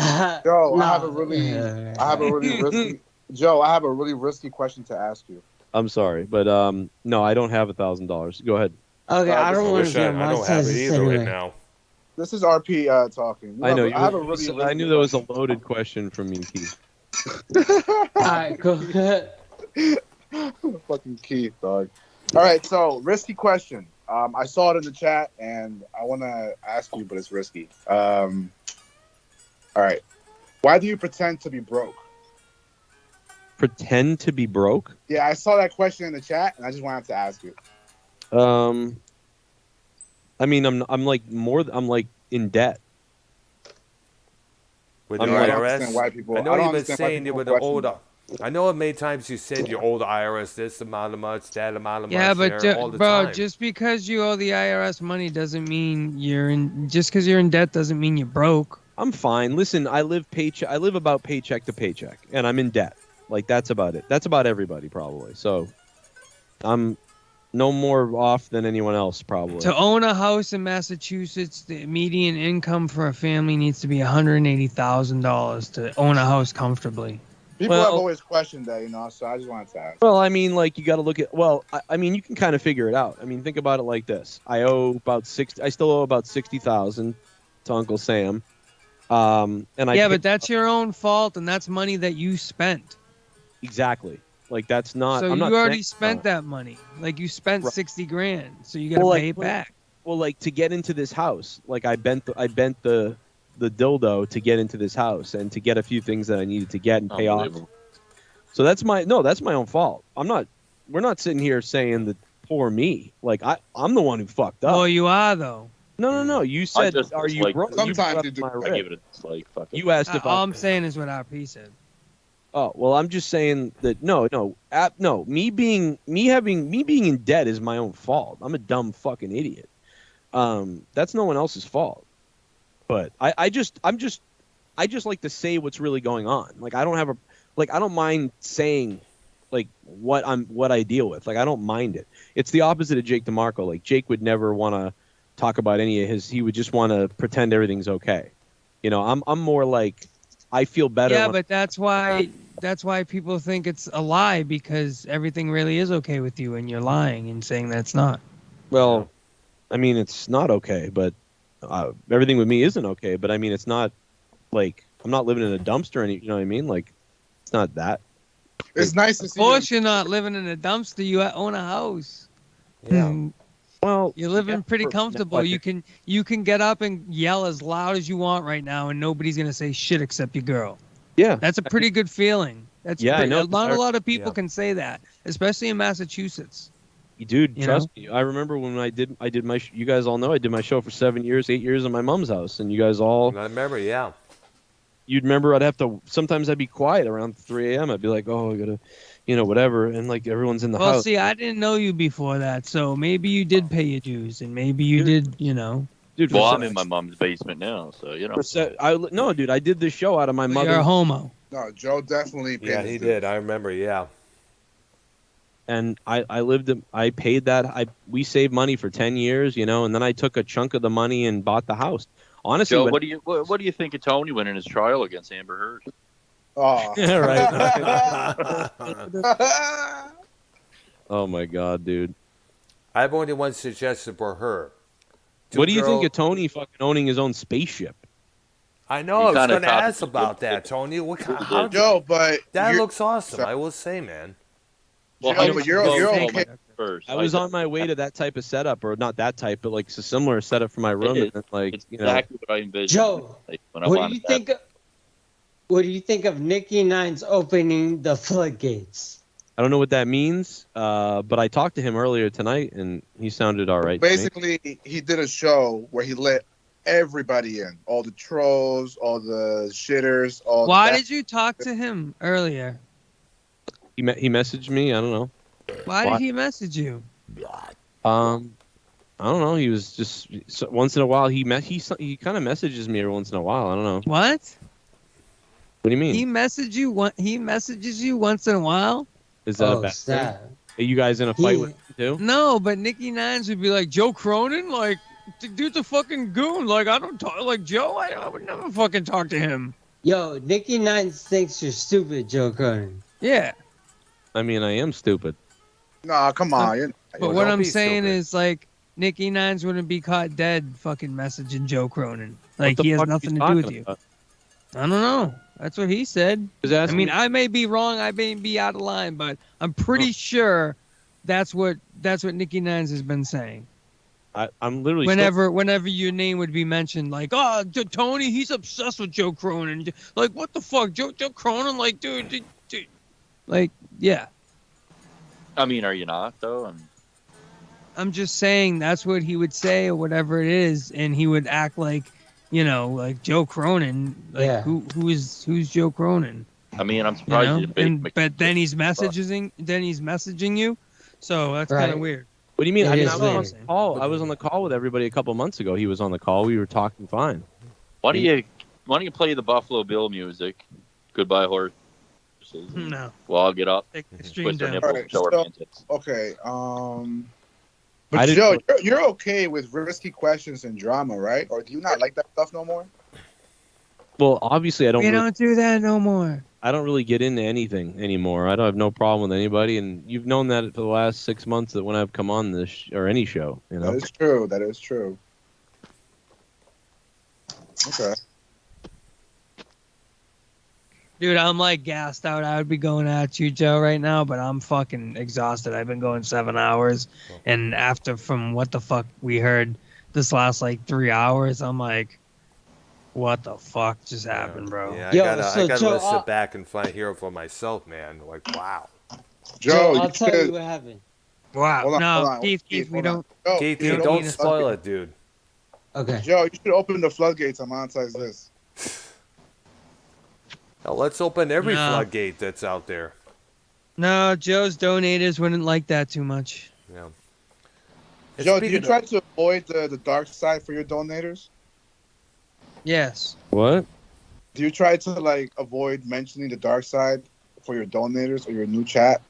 Joe, I have a really risky question to ask you. I'm sorry, but no, I don't have $1,000. Go ahead. Okay, I don't want to be on I don't have it either right now. This is RP talking. I know. I knew that was a loaded question from you, Keith. All right, go ahead. Fucking Keith, dog. All right, so risky question. I saw it in the chat, and I want to ask you, but it's risky. All right. Why do you pretend to be broke? Pretend to be broke? Yeah, I saw that question in the chat, and I just wanted to ask you. I mean, I'm like in debt. With the IRS? I know you've been saying it with the old. I know many times you said you owe the IRS this amount of much, that amount of much. Yeah, but all the bro, time. just because you owe the IRS money doesn't mean you're in. Just because you're in debt doesn't mean you're broke. I'm fine. Listen, I live about paycheck to paycheck, and I'm in debt. Like that's about it. That's about everybody probably. So, I'm no more off than anyone else probably. To own a house in Massachusetts, the median income for a family needs to be $180,000 to own a house comfortably. People have always questioned that, you know, so I just wanted to ask. Well, I mean, like, you got to look at, I mean, you can kind of figure it out. I mean, think about it like this. I still owe about $60,000 to Uncle Sam. But that's your own fault, and that's money that you spent. Exactly. Like, that's not. So you already spent that money. Like, you spent $60,000, so you got to pay it back. Well, like, to get into this house, like, I bent the the dildo to get into this house and to get a few things that I needed to get and pay off. So that's my own fault. We're not sitting here saying that poor me. Like I'm the one who fucked up. Well, you are though. No. You said, "Are you broke?" Sometimes you do. I give it a dislike. Fuck it. You asked if All I'm saying is what RP said. Oh well, I'm just saying that no. Me being in debt is my own fault. I'm a dumb fucking idiot. That's no one else's fault. But I just like to say what's really going on. Like I don't mind saying like what I deal with. Like I don't mind it. It's the opposite of Jake DeMarco. Like Jake would never want to talk about any of his. He would just want to pretend everything's okay. You know, I'm more like I feel better. Yeah, but that's why people think it's a lie, because everything really is okay with you and you're lying and saying that's not. Well, I mean, it's not okay, but everything with me isn't okay. But I mean, it's not like I'm not living in a dumpster. You know what I mean? Like, it's not that. It's nice to see. Of course, you're not living in a dumpster. You own a house. Yeah. Well, you're living pretty comfortable. You can get up and yell as loud as you want right now, and nobody's gonna say shit except your girl. Yeah, that's a pretty good feeling. That's I know. Not a lot of people can say that, especially in Massachusetts. Dude, trust me. I remember when I did my. You guys all know I did my show for 7 years, 8 years in my mom's house, and you guys all. I remember, yeah. You'd remember I'd have to. Sometimes I'd be quiet around 3 a.m. I'd be like, oh, I gotta, whatever, and like everyone's in the house. Well, see, I didn't know you before that, so maybe you did pay your dues, and maybe you did, Dude, well, I'm in my mom's basement now, so no, dude, I did this show out of my mother. You're a homo. No, Joe definitely paid. Yeah, he did. I remember. Yeah. And I paid that. We saved money for 10 years, and then I took a chunk of the money and bought the house. Honestly, Joe, what do you think of Tony winning his trial against Amber Heard? Oh, yeah, right. Oh my God, dude. I've only one suggestion for her. What do you think of Tony fucking owning his own spaceship? I know. I was going to ask about that, Tony. Joe, but that looks awesome. I will say, man. Well, Joe, you're okay. First, I was on my way to that type of setup, or not that type, but like a similar setup for my room. And it's exactly what I envisioned. Joe, what do you think of Nikki Nine's opening the floodgates? I don't know what that means, but I talked to him earlier tonight, and he sounded all right. Basically, he did a show where he let everybody in, all the trolls, all the shitters. Why did you talk to him earlier? He messaged me. I don't know. Why did he message you? I don't know. He was just once in a while. He kind of messages me every once in a while. I don't know. What? What do you mean? He messages you once in a while. Is that a bad thing? Are you guys in a fight with him too? No, but Nikki Nines would be like, Joe Cronin, like, dude's a fucking goon. Like, I don't talk like Joe. I would never fucking talk to him. Yo, Nikki Nines thinks you're stupid, Joe Cronin. Yeah. I mean, I am stupid. Nah, come on. But what I'm saying is, like, Nikki Nines wouldn't be caught dead fucking messaging Joe Cronin. Like, he has nothing to do with you. About? I don't know. That's what he said. I mean, I may be wrong. I may be out of line, but I'm pretty sure that's what Nikki Nines has been saying. I'm literally whenever your name would be mentioned, like, oh, Tony, he's obsessed with Joe Cronin. Like, what the fuck, Joe Cronin? Like, dude, like, yeah. I mean, are you not though? I'm just saying that's what he would say or whatever it is, and he would act like, like Joe Cronin. Like, yeah. Who's Joe Cronin? I mean, I'm surprised. But then he's messaging you, so that's kind of weird. What do you mean? I was on the call. I was on the call with everybody a couple months ago. He was on the call. We were talking fine. Why don't you play the Buffalo Bill music? Goodbye, horse. No. Well, I'll get up. Extreme down. Right, okay. But Joe, you're okay with risky questions and drama, right? Or do you not like that stuff no more? Well, obviously, I don't. We don't do that no more. I don't really get into anything anymore. I don't have no problem with anybody, and you've known that for the last 6 months that when I've come on this or any show, That is true. That is true. Okay. Dude, I'm like gassed out. I would be going at you, Joe, right now, but I'm fucking exhausted. I've been going 7 hours, and after from what the fuck we heard this last like 3 hours, I'm like, What the fuck just happened, bro? Yeah, Yo, I so gotta Joe, sit back and hear it for myself, man. Like, wow. Joe, Joe, I'll tell you what happened. Wow. Hold on, No, hold on. Keith, we don't. Joe, Keith, you should don't open the spoil floodgates. it, dude. Okay. Joe, you should open the floodgates and monetize this. Now, let's open every No. floodgate that's out there. No, Joe's donators wouldn't like that too much. Yeah. Joe, do you try to avoid the dark side for your donators? Yes. What? Do you try to like avoid mentioning the dark side for your donators or your new chat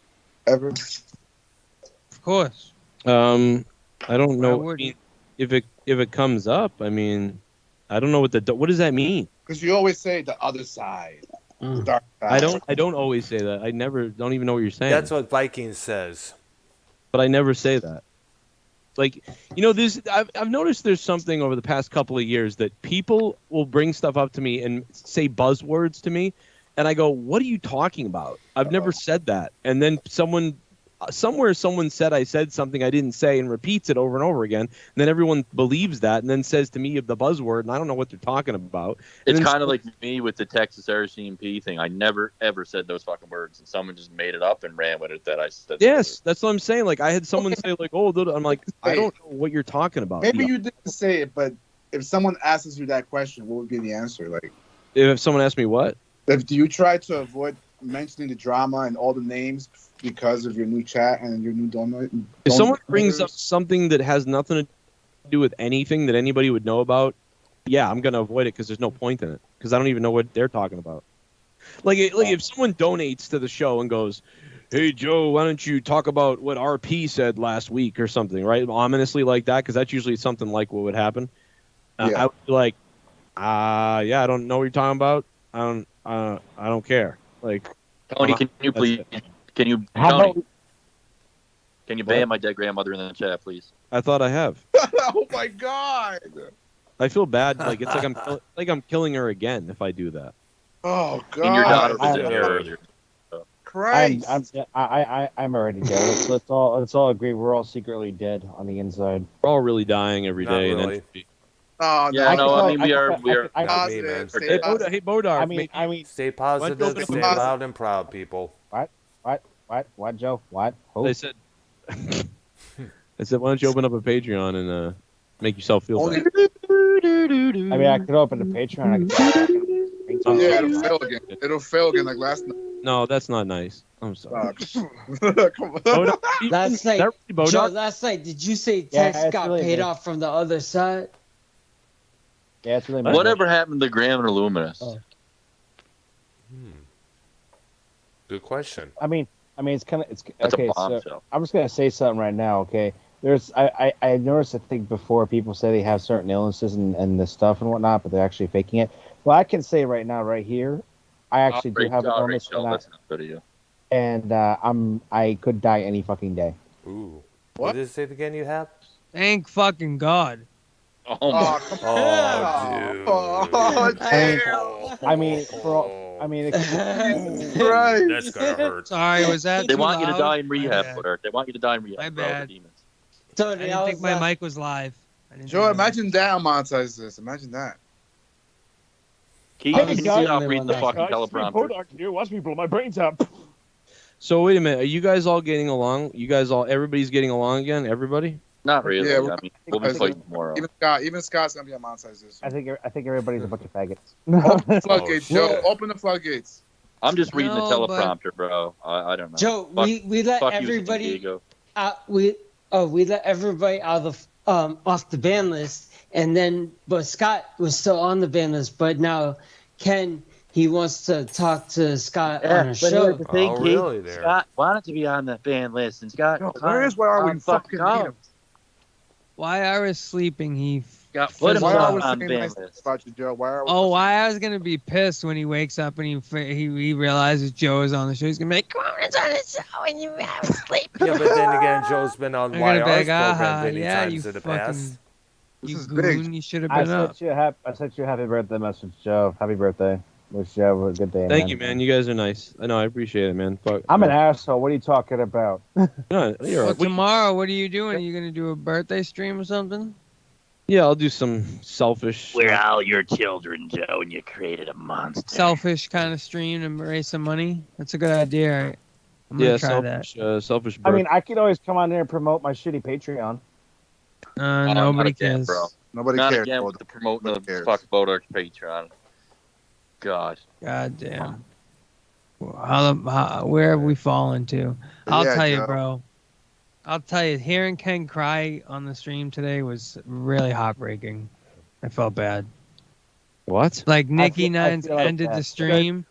ever? Of course. I don't know. Why I mean, if it comes up, I mean, I don't know what does that mean? Because you always say the other side, the dark side. I don't always say that. I never don't even know what you're saying. That's what Viking says. But I never say that. Like, I've noticed there's something over the past couple of years that people will bring stuff up to me and say buzzwords to me, and I go, "What are you talking about? I've never said that." And then someone said I said something I didn't say and repeats it over and over again. And then everyone believes that and then says to me of the buzzword, and I don't know what they're talking about. It's kind of like me with the Texas RCMP thing. I never, ever said those fucking words, and someone just made it up and ran with it that I said. Yes, that's what I'm saying. Like, I had someone say, like, "Oh," I'm like, I don't know what you're talking about. Maybe you didn't say it, but if someone asks you that question, what would be the answer? Like, if someone asked me what? Do you try to avoid mentioning the drama and all the names because of your new chat and your new donor? If someone brings up something that has nothing to do with anything that anybody would know about, yeah, I'm gonna avoid it because there's no point in it because I don't even know what they're talking about. Like if someone donates to the show and goes, "Hey Joe, why don't you talk about what RP said last week or something?" Right, ominously like that, because that's usually something like what would happen. I would be like, yeah, I don't know what you're talking about. I don't care. Like, Tony, can you please? Can you, Tony, can you ban my dead grandmother in the chat, please? I thought I have. Oh my god! I feel bad. Like it's like I'm killing her again if I do that. Oh god! And your daughter was in here earlier. Christ! I'm already dead. Let's all agree we're all secretly dead on the inside. We're all really dying every day. Not really. And then, Oh, yeah, no, I mean we are. Not me, man. Hey, Bodark. I mean, Stay positive, stay loud and proud, people. What, Joe? What? Who? I said, why don't you open up a Patreon and make yourself feel better? I mean, I could open the Patreon. Yeah, it'll fail again. It'll fail again like last night. No, that's not nice. I'm sorry. Come on. Last night, Bodark? Joe, last night, did you say Tex got really paid good. off from the other side? Yeah, it's really. Whatever happened to Graham and Illuminous? Oh. Good question. I mean, it's kind of That's okay. a So bombshell. I'm just gonna say something right now. Okay, I noticed. I think before people say they have certain illnesses and this stuff and whatnot, but they're actually faking it. Well, I can say right now, right here, I actually do have an illness, That's not good of you. and I could die any fucking day. Ooh. What did it say again you have? Thank fucking God. Oh my. Oh, dude. I mean, Right. That's gonna hurt. Sorry, was that They too want you to loud? die in rehab, My bad. Bodark. They want you to die in rehab. My for all the bad. demons. I Tony, didn't think my mic was live. Joe, imagine that monetize this. Imagine that. Keith, Hey, can you guys. stop reading the fucking teleprompter? Here, watch me blow my brains out. So wait a minute. Are you guys all getting along? Everybody's getting along again? Everybody? Not really. Yeah, I mean, we'll be fighting tomorrow. Even Scott's gonna be on monetize this. I think everybody's a bunch of faggots. Open the floodgates, Oh, Joe. Open the floodgates. I'm just reading the No, but- teleprompter, bro. I don't know. Joe, Fuck- we let fuck you, everybody Diego. we let everybody out of off the ban list, but Scott was still on the ban list. But now Ken, he wants to talk to Scott on a show. Here's the thing, Oh, Keith. really, there? Scott wanted to be on the ban list, and Scott. Where are we fucking meet him? Why I was sleeping, he. Scott put Why himself are we on saying ban nice things list. about you, Joe? Why are we? Oh, why I was gonna be pissed when he wakes up and he realizes Joe is on the show. He's gonna be like, "Cronin's on the show and you have sleep." Yeah, but then again, Joe's been on I'm gonna be YR's like, program many yeah, you times in the fucking, past. This you is goon, big. you should have I been up. sent you a happy birthday message, Joe. Happy birthday. Wish you have a good day. Thank you, man. You guys are nice. I know. I appreciate it, man. Fuck. I'm an asshole. What are you talking about? No, you're Well, right. tomorrow, what are you doing? Are you gonna do a birthday stream or something? Yeah, I'll do some selfish. We're all your children, Joe, and you created a monster. Selfish kind of stream and raise some money. That's a good idea. I'm gonna try selfish. I mean, I could always come on there and promote my shitty Patreon. that. Nobody cares. Bro. Nobody Not cares. again bro. with the promoting Nobody the cares. fucking Bodark Patreon. God. God damn. Where have we fallen to? But I'll yeah, tell you, Joe. bro. I'll tell you, hearing Ken cry on the stream today was really heartbreaking. I felt bad. What? Like Nicky I Nines feel like ended that. the stream.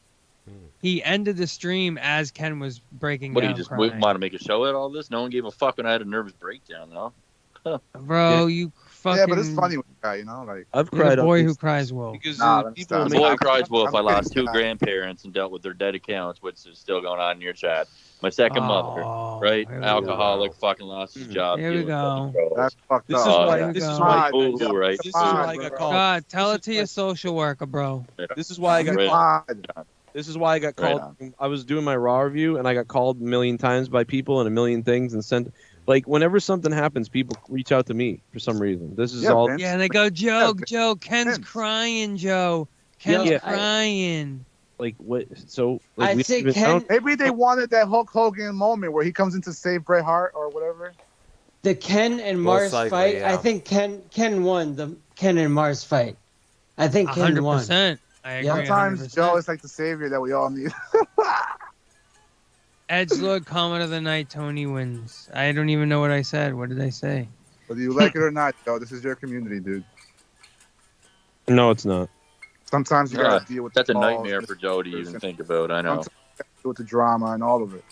He ended the stream as Ken was breaking What do you down just crying. want to make a show at all this? No one gave a fuck when I had a nervous breakdown, though. Bro, you fucking. Yeah, but it's funny with the guy, like. I've You're cried the on boy these who cries wolf. because Nah, people that's The make boy cries wolf. I'm I lost kidding, two guy. grandparents and dealt with their dead accounts, which is still going on in your chat. My second mother, Oh, right? here we Alcoholic, go. fucking lost his job. Here we dealing with go. fucking drugs. That's fucked This up. is Oh, why. yeah. This is Come why. on, Boo-hoo, right? This is Come on, why I got bro. called. God, tell This it to is your why- social worker, bro. This is why I got Right. called. God. This is why I got Right called. I was doing my raw review and I got called a million times by people and a million things and sent. Like whenever something happens, people reach out to me for some reason. This is Yeah, all. Vince. Yeah, and they go, Joe, Yeah, Joe, Ken's Vince. crying, Joe. Ken's Yeah. crying. Like what? So like, I we say even Ken. found- Maybe they wanted that Hulk Hogan moment where he comes in to save Bret Hart or whatever. The Ken and Most Mars likely, fight. yeah. I think Ken won the Ken and Mars fight. I think Ken won. 100%. I agree. Yeah. Sometimes 100%. Joe is like the savior that we all need. Edgelord comment of the night, Tony wins. I don't even know what I said. What did I say? Whether you like it or not, Joe, this is your community, dude. No, it's not. Sometimes you gotta deal with That's a the balls, nightmare for Joe to even think about. I know. Sometimes you gotta deal with the drama and all of it.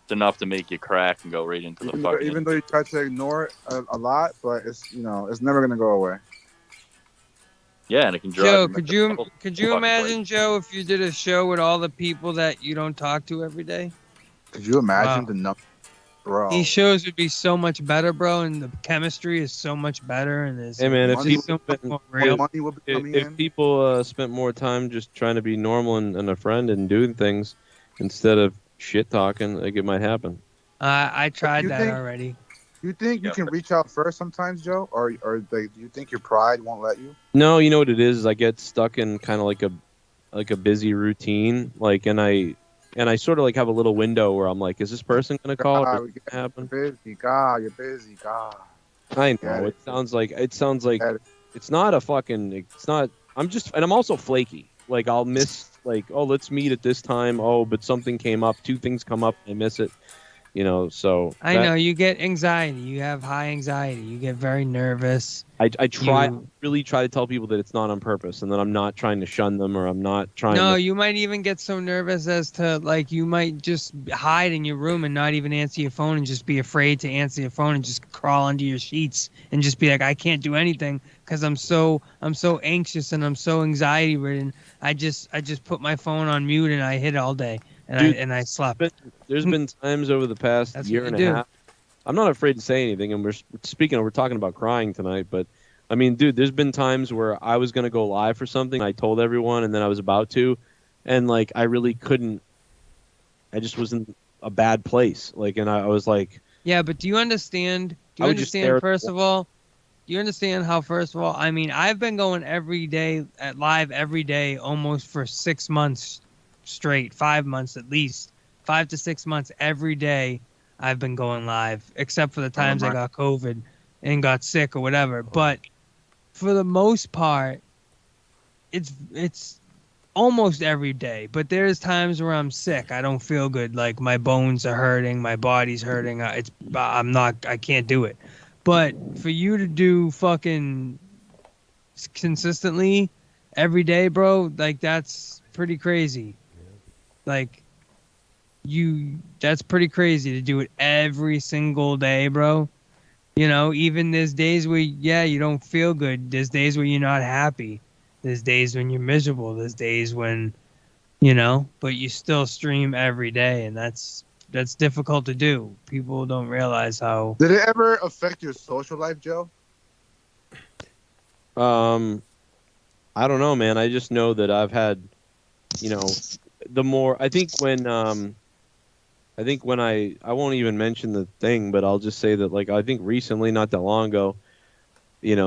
It's enough to make you crack and go right into the fucking. Even though you try to ignore it a lot, but it's it's never gonna go away. Yeah, and it can drive. Joe, you could to you the could you fucking imagine, place. Joe, if you did a show with all the people that you don't talk to every day? Could you imagine Wow. the number, bro? These shows would be so much better, bro, and the chemistry is so much better, and it's Hey man, if Money just people, so much more More real. money will be coming if in. people spent more time just trying to be normal and a friend and doing things instead of shit talking, like it might happen. I tried You that think- already. You think you Yeah, can reach out first sometimes, Joe, or like, do you think your pride won't let you? No, you know what it is? I get stuck in kind of like a busy routine, like, and I sort of like have a little window where I'm like, is this person gonna call? God, Or is it gonna happen? you're busy, God, you're busy, God. I Got know it. it sounds like Got it. it's not a fucking. It's not. I'm just, and I'm also flaky. Like I'll miss like, oh, let's meet at this time. Oh, but something came up. Two things come up. I miss it. So I know you get anxiety. You have high anxiety. You get very nervous. I try You- really try to tell people that it's not on purpose and that I'm not trying to shun them or I'm not trying. No, to, you might even get so nervous as to like you might just hide in your room and not even answer your phone and just be afraid to answer your phone and just crawl under your sheets and just be like, I can't do anything because I'm so anxious and I'm so anxiety ridden. I just put my phone on mute and I hit all day and Dude, I slept. There's been times over the past That's year what and you a do. half. I'm not afraid to say anything, and we're talking about crying tonight. But I mean, dude, there's been times where I was gonna go live for something. I told everyone, and then I was about to, and like I really couldn't. I just was in a bad place. Like, and I was like, Yeah, but do you understand? Do I you would just stare understand? at the First of all, do you understand how? First of all, I mean, I've been going every day at live every day almost for 6 months straight, 5 months at least, 5 to 6 months every day. I've been going live, except for the times I my. got COVID and got sick or whatever. But for the most part, it's almost every day. But there's times where I'm sick. I don't feel good. Like my bones are hurting, my body's hurting. I can't do it. But for you to do fucking consistently every day, bro, like that's pretty crazy. Like that's pretty crazy to do it every single day, bro. Even there's days where, yeah, you don't feel good. There's days where you're not happy. There's days when you're miserable. There's days when, but you still stream every day, and that's difficult to do. People don't realize how. Did it ever affect your social life, Joe? I don't know, man. I just know that I've had, the more I think when I won't even mention the thing, but I'll just say that like I think recently, not that long ago,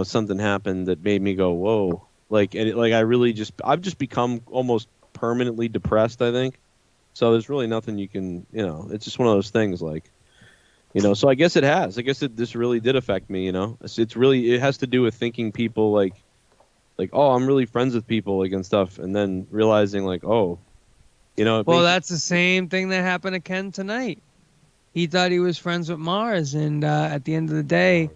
something happened that made me go, whoa. Like, I've just become almost permanently depressed, I think. So there's really nothing you can, it's just one of those things, like, so I guess it has. I guess this really did affect me, it has to do with thinking people like, oh, I'm really friends with people, like, and stuff, and then realizing, like, oh, well, that's the same thing that happened to Ken tonight. He thought he was friends with Mars, and at the end of the day,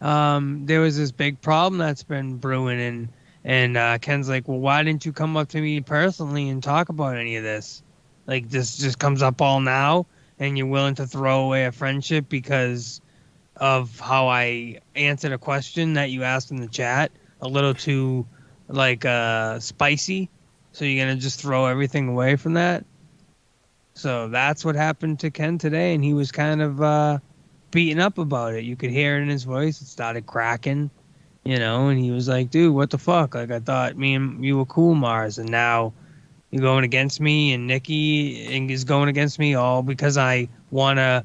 there was this big problem that's been brewing, and Ken's like, well, why didn't you come up to me personally and talk about any of this? Like, this just comes up all now, and you're willing to throw away a friendship because of how I answered a question that you asked in the chat, a little too, like, spicy. So you're going to just throw everything away from that? So that's what happened to Ken today, and he was kind of beaten up about it. You could hear it in his voice. It started cracking, and he was like, dude, what the fuck? Like, I thought me and you were cool, Mars, and now you're going against me, and Nikki is going against me all because I want to,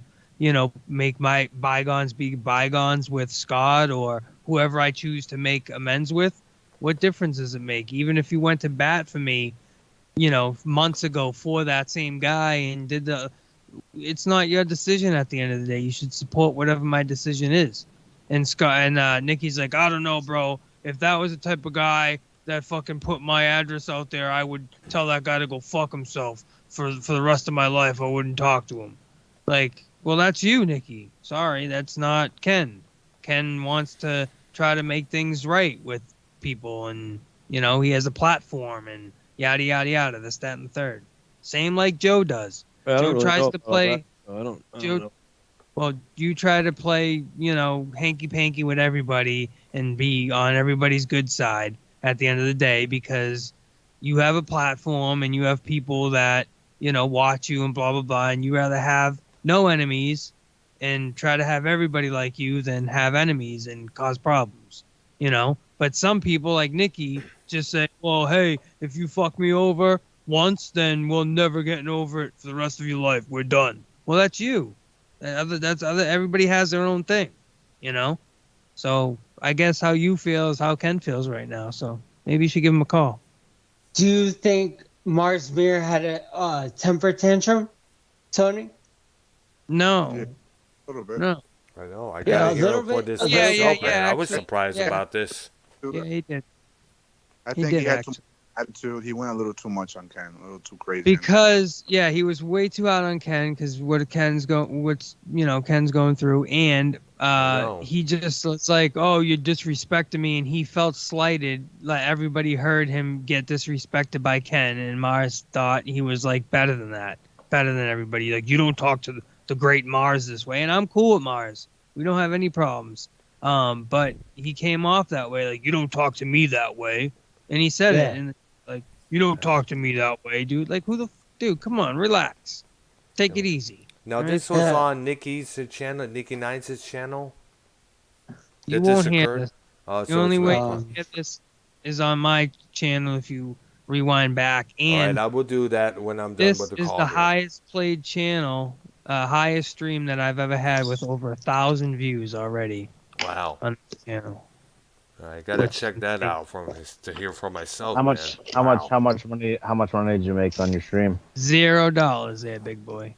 make my bygones be bygones with Scott or whoever I choose to make amends with. What difference does it make? Even if you went to bat for me, months ago for that same guy and it's not your decision at the end of the day. You should support whatever my decision is. And Scott and Nikki's like, I don't know, bro. If that was the type of guy that fucking put my address out there, I would tell that guy to go fuck himself for the rest of my life. I wouldn't talk to him. Like, well, that's you, Nikki. Sorry, that's not Ken. Ken wants to try to make things right with people, and he has a platform and yada yada yada, this, that, and the third. Same like Joe does. Joe tries to play. I don't Joe, know. well, you try to play, hanky panky with everybody and be on everybody's good side at the end of the day because you have a platform and you have people that watch you and blah blah blah, and you rather have no enemies and try to have everybody like you than have enemies and cause problems. But some people like Nikki just say, well, hey, if you fuck me over once, then we'll never get over it for the rest of your life. We're done. Well, that's you. Everybody has their own thing, So I guess how you feel is how Ken feels right now. So maybe you should give him a call. Do you think Mars Mirror had a temper tantrum, Tony? No. Yeah, a little bit. No. I know. I got to hear him for this. I was surprised about this. Yeah, he did. I think he had too much attitude. He went a little too much on Ken, a little too crazy. Because he was way too out on Ken because Ken's going through, and he just was like, oh, you're disrespecting me, and he felt slighted. Like everybody heard him get disrespected by Ken, and Mars thought he was like better than that, better than everybody. Like, you don't talk to the great Mars this way, and I'm cool with Mars. We don't have any problems. But he came off that way, like, you don't talk to me that way. And he said it, and like, you don't talk to me that way, dude. Like, dude, come on, relax. Take it easy. Now, this was on Nikki's channel, Nikki Nine's channel? You won't hear this. Oh, the only way to get this is on my channel if you rewind back. And all right, I will do that when I'm done with the call. This is the highest played channel, highest stream that I've ever had with over 1,000 views already. Wow. On the channel. I gotta check that out to hear for myself. How much money did you make on your stream? $0 there, big boy.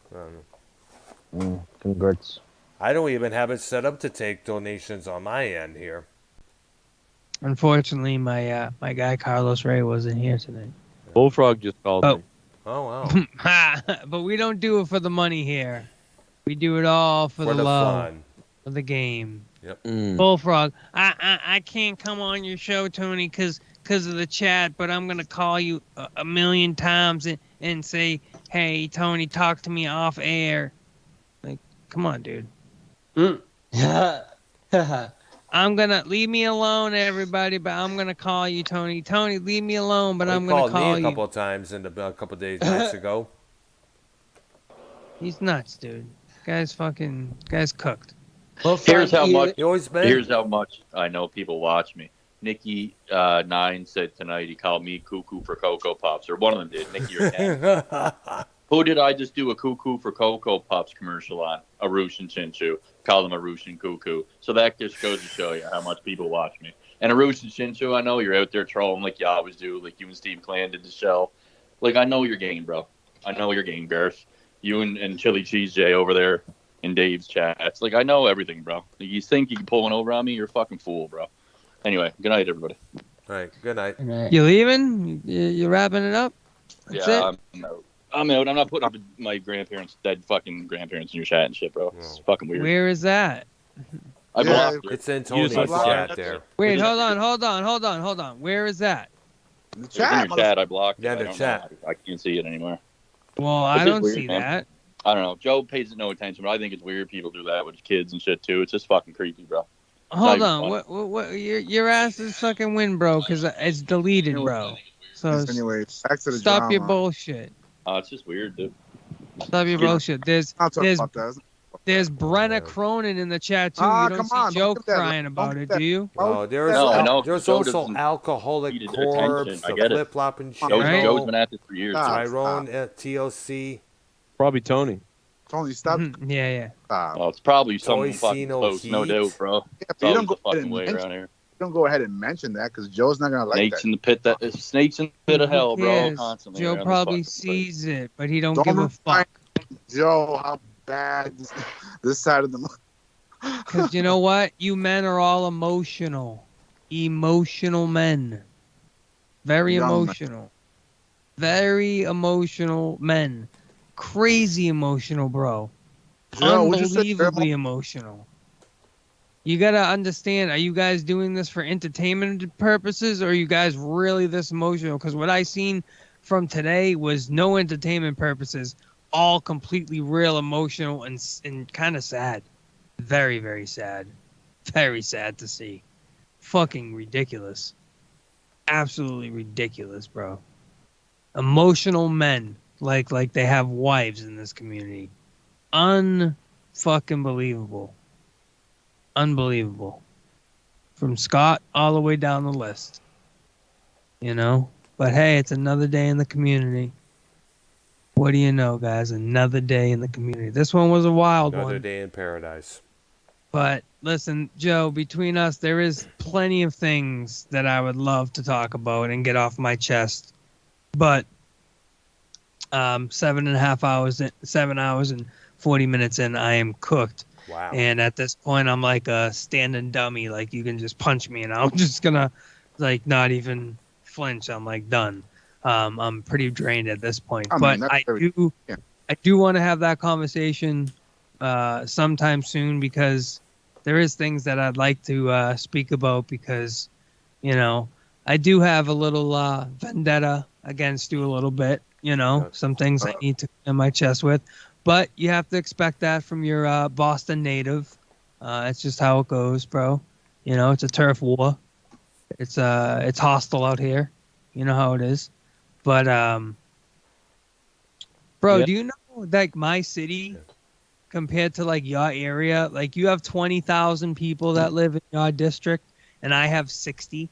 Congrats. I don't even have it set up to take donations on my end here. Unfortunately, my guy Carlos Ray wasn't here today. Bullfrog just called me. Oh wow! But we don't do it for the money here. We do it all for the love, fun. For the game. Yep. Bullfrog, I can't come on your show, Tony, because of the chat, but I'm gonna call you a million times and say, hey, Tony, talk to me off air. Like, come on, dude. I'm gonna leave me alone, everybody, but I'm gonna call you, Tony. Tony, leave me alone, but I'm gonna call you. He called me a couple of times a couple of nights ago. He's nuts, dude. Guy's cooked. Here's how much I know people watch me. Nikki Nine said tonight he called me cuckoo for Cocoa Pops, or one of them did. Nikki or Ken. Who did I just do a Cuckoo for Cocoa Puffs commercial on? A Russian Chinchu. Call them a Russian Cuckoo. So that just goes to show you how much people watch me. And a Russian Chinchu, I know you're out there trolling like you always do, like you and Steve Clan did the show. Like, I know your game, bro. I know your game, Garth. You and Chili Cheese J over there in Dave's chats. Like, I know everything, bro. You think you can pull one over on me? You're a fucking fool, bro. Anyway, good night, everybody. All right, good night. You leaving? You wrapping it up? That's yeah, it? I'm out. I'm not putting up my dead fucking grandparents in your chat and shit, bro. It's fucking weird. Where is that? I blocked it. It's in Tony's chat there. Wait, hold on. Where is that? The It's in your chat. I blocked Yeah, it. the chat. I can't see it anymore. Well, It's I just don't weird, see man. that. I don't know. Joe pays no attention, but I think it's weird people do that with kids and shit too. It's just fucking creepy, bro. Hold on. What? Your ass is fucking win, bro, because it's deleted, bro. So Anyway, back to the stop your drama. bullshit. It's just weird, dude. Stop your bullshit. There's I'll talk about that. Brenna Cronin in the chat too. Ah, You don't come see on, Joe don't get that. crying about Don't it, get that. do you? Oh, there's No, I know. there's Joe also doesn't Alcoholic need Corpse, attention. I the get it. Flip Flopping Joe's been at this for years. Tyrone at TOC. Probably Tony. Tony, stop. Yeah. Oh, it's probably someone fucking Toysino close, no Heat. doubt, bro. Yeah, It's but you always don't the go ahead fucking and way mention, around here. don't go ahead and mention that because Joe's not gonna like Snakes that. in the pit. Snakes in the pit of hell, Who bro. cares? Constantly. Joe around this probably fucking sees it, but he don't Don't give a remind fuck. Joe, how bad this side of the. Because you know what? You men are all emotional. Emotional men. Very Young men. emotional. Very emotional men. Crazy emotional, bro. Joe, would you say Unbelievably emotional. You gotta understand, are you guys doing this for entertainment purposes, or are you guys really this emotional? Because what I seen from today was no entertainment purposes, all completely real emotional and kind of sad. Very, very sad. Very sad to see. Fucking ridiculous. Absolutely ridiculous, bro. Emotional men, like they have wives in this community. Unfucking believable. Unbelievable. From Scott all the way down the list. You know? But hey, it's another day in the community. What do you know, guys? Another day in the community. This one was a wild one. Another day in paradise. But listen, Joe, between us, there is plenty of things that I would love to talk about and get off my chest. But 7 hours and 40 minutes in, I am cooked. Wow. And at this point, I'm like a standing dummy. Like, you can just punch me and I'm just gonna like not even flinch. I'm like done. I'm pretty drained at this point. But I do want to have that conversation sometime soon, because there is things that I'd like to speak about, because, you know, I do have a little vendetta against you a little bit, you know, some things I need to clear my chest with. But you have to expect that from your Boston native. It's just how it goes, bro. You know, it's a turf war. It's hostile out here. You know how it is. But bro, do you know, like, my city compared to like your area, like you have 20,000 people that live in your district and I have 60.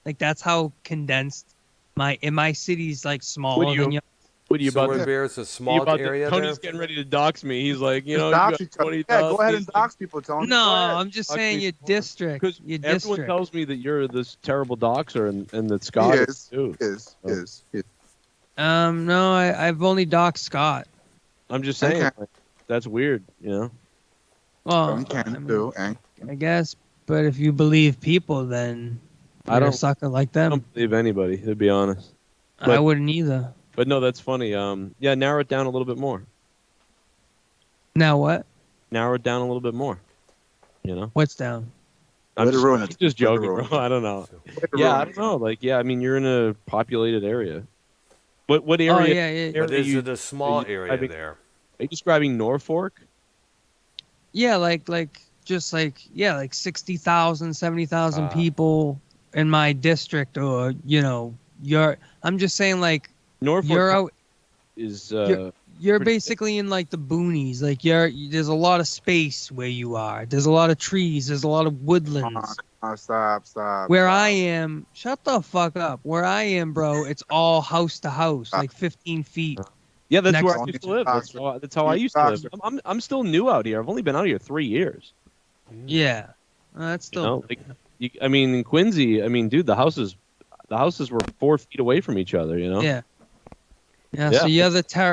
Like, that's how condensed my city's like smaller than your. What are you about? Bear's a small area Tony's there? getting ready to dox me. He's like, you know, Dox you each got other. 20,000. Yeah, go ahead and dox people, Tony. No, Go ahead. I'm just saying your district. Because Your everyone district. tells me that you're this terrible doxer and that Scott He is too. Is. No, I've only doxed Scott. I'm just saying, Okay. like, that's weird, you know. Well, You can do. And I guess, but if you believe people, then I you're don't- a sucker like I them. don't believe anybody, to be honest. I but- wouldn't either. But no, that's funny. Yeah, narrow it down a little bit more. Now what? Narrow it down a little bit more. You know. What's down? I'm Way to ruin it. just Way to joking, ruin bro. it. I don't know. Way to Yeah, ruin I it. don't know. Like, yeah, I mean, you're in a populated area. What area? Oh yeah. But is you- it a small are you area describing- there? Are you describing Norfolk? Yeah, like 60,000, 70,000 people in my district, or you know, I'm just saying, like, Norfolk you're out. is You're basically in like the boonies. Like, there's a lot of space where you are. There's a lot of trees. There's a lot of woodlands. Stop. Where I am, shut the fuck up. Where I am, bro, it's all house to house, like 15 feet. Yeah, that's Next where I on used to to live. That's how I used to live. I'm still new out here. I've only been out here 3 years. Yeah, that's You still. know, like, I mean, in Quincy, I mean, dude, the houses were 4 feet away from each other. You know. Yeah. Yeah, Yeah. so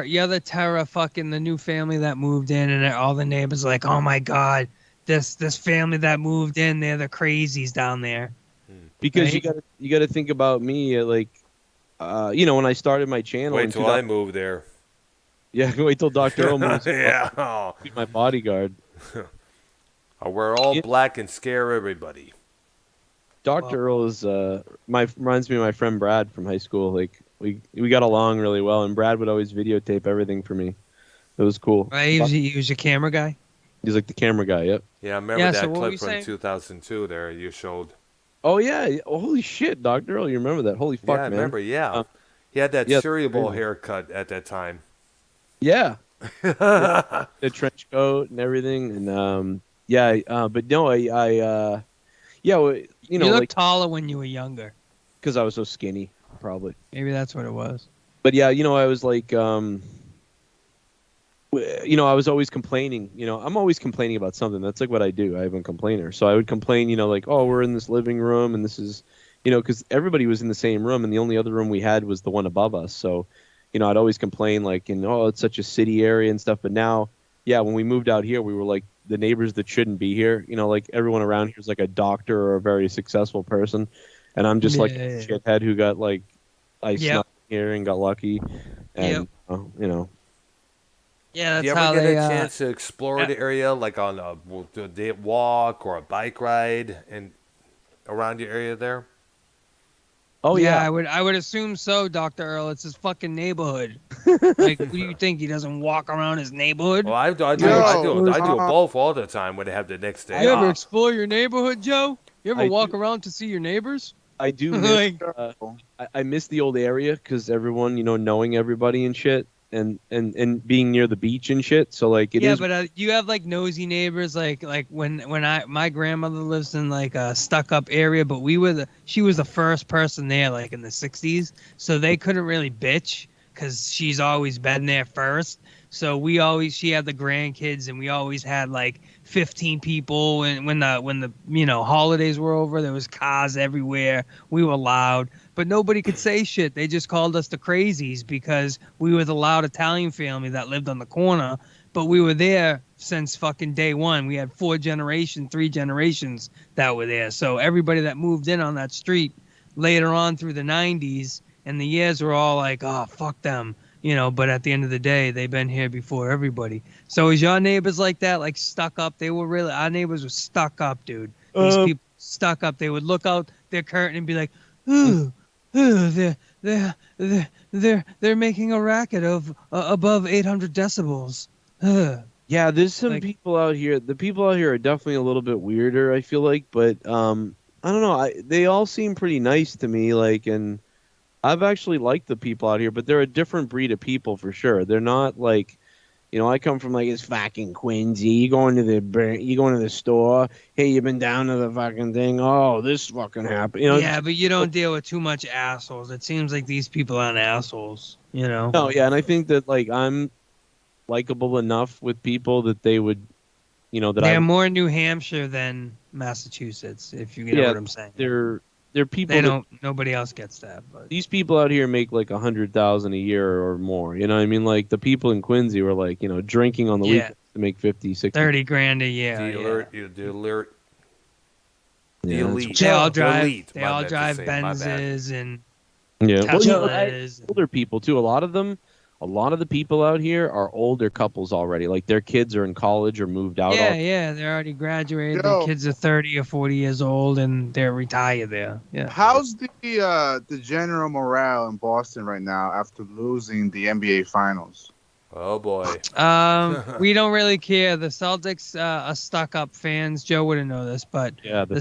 you're the terror fucking the new family that moved in, and all the neighbors are like, oh my god, this family that moved in, they're the crazies down there. Because Right? you gotta think about me, like, you know, when I started my channel in Wait till 2000, I move there. yeah, wait till Dr. Earl moves. Yeah. Be my bodyguard. I'll wear all Yeah. black and scare everybody. Dr. Earl is reminds me of my friend Brad from high school. Like we got along really well, and Brad would always videotape everything for me. It was cool. Right? He was your camera guy. He's like the camera guy. Yep. Yeah, I remember Yeah, so that what were clip you from saying? 2002 there you showed. Oh yeah. Oh, holy shit, Dr. Earl, you remember that? Holy fuck, Yeah, I man. remember, yeah. He had that yeah, cereal bowl crazy. haircut at that time. Yeah. Yeah, the trench coat and everything, and but no, yeah, well, you know, You looked like taller when you were younger. because I was so skinny, probably. Maybe that's what it was. But yeah, you know, I was like, you know, I was always complaining. You know, I'm always complaining about something. That's like what I do. I'm a complainer. So I would complain, you know, like, oh, we're in this living room, and this is, you know, because everybody was in the same room, and the only other room we had was the one above us. So, you know, I'd always complain, like, oh, it's such a city area and stuff. But now, yeah, when we moved out here, we were like the neighbors that shouldn't be here. You know, like everyone around here is like a doctor or a very successful person, and I'm just like a shithead who got like I snuck here and got lucky, and you know. Yeah, Do you that's ever how get they. a chance to explore the area, like on a day walk or a bike ride, and around your area there? Oh yeah, yeah, I would assume so, Dr. Earl. It's his fucking neighborhood. Like, what do you think? He doesn't walk around his neighborhood? Well, I do both all the time when they have the next day You ever off. explore your neighborhood, Joe? You ever I walk do. around to see your neighbors? I do miss. Like- I miss the old area because everyone, you know, knowing everybody and shit, and being near the beach and shit. So like, Yeah, but you have like nosy neighbors, like when my grandmother lives in like a stuck up area, but she was the first person there like in the 60s, so they couldn't really bitch because she's always been there first. So she had the grandkids, and we always had like 15 people. And when the you know holidays were over, there was cars everywhere. We were loud, but nobody could say shit. They just called us the crazies because we were the loud Italian family that lived on the corner. But we were there since fucking day one. We had 3 generations that were there. So everybody that moved in on that street later on through the 90s and the years were all like, oh, fuck them. You know, but at the end of the day, they've been here before everybody. So is your neighbors like that, like stuck up? Our neighbors were stuck up, dude. These people stuck up. They would look out their curtain and be like, ooh, they're making a racket of above 800 decibels. Yeah, there's some Like- people out here. The people out here are definitely a little bit weirder, I feel like, but I don't know. They all seem pretty nice to me, like, and I've actually liked the people out here, but they're a different breed of people for sure. They're not like, you know, I come from like it's fucking Quincy. You going to the store? Hey, you been down to the fucking thing? Oh, this fucking happened. You know? Yeah, but you don't deal with too much assholes. It seems like these people aren't assholes, you know? No, yeah, and I think that like I'm likable enough with people that they would, you know, that They're more New Hampshire than Massachusetts, if you get what I'm saying. they're people. They don't. Nobody else gets that. But These people out here make like $100,000 a year or more. You know what I mean? Like the people in Quincy were like, you know, drinking on the weekends to make 50, 60. 30 grand a year. The elite. They all drive. Elite, They my all bad to drive say, my bad. Benzes and Yeah, Teslas. older people too. A lot of the people out here are older couples already. Like their kids are in college or moved out. Yeah, they're already graduated. Their kids are 30 or 40 years old, and they're retired there. Yeah. How's the general morale in Boston right now after losing the NBA Finals? Oh boy. We don't really care. The Celtics are stuck-up fans. Joe wouldn't know this, but Yeah, the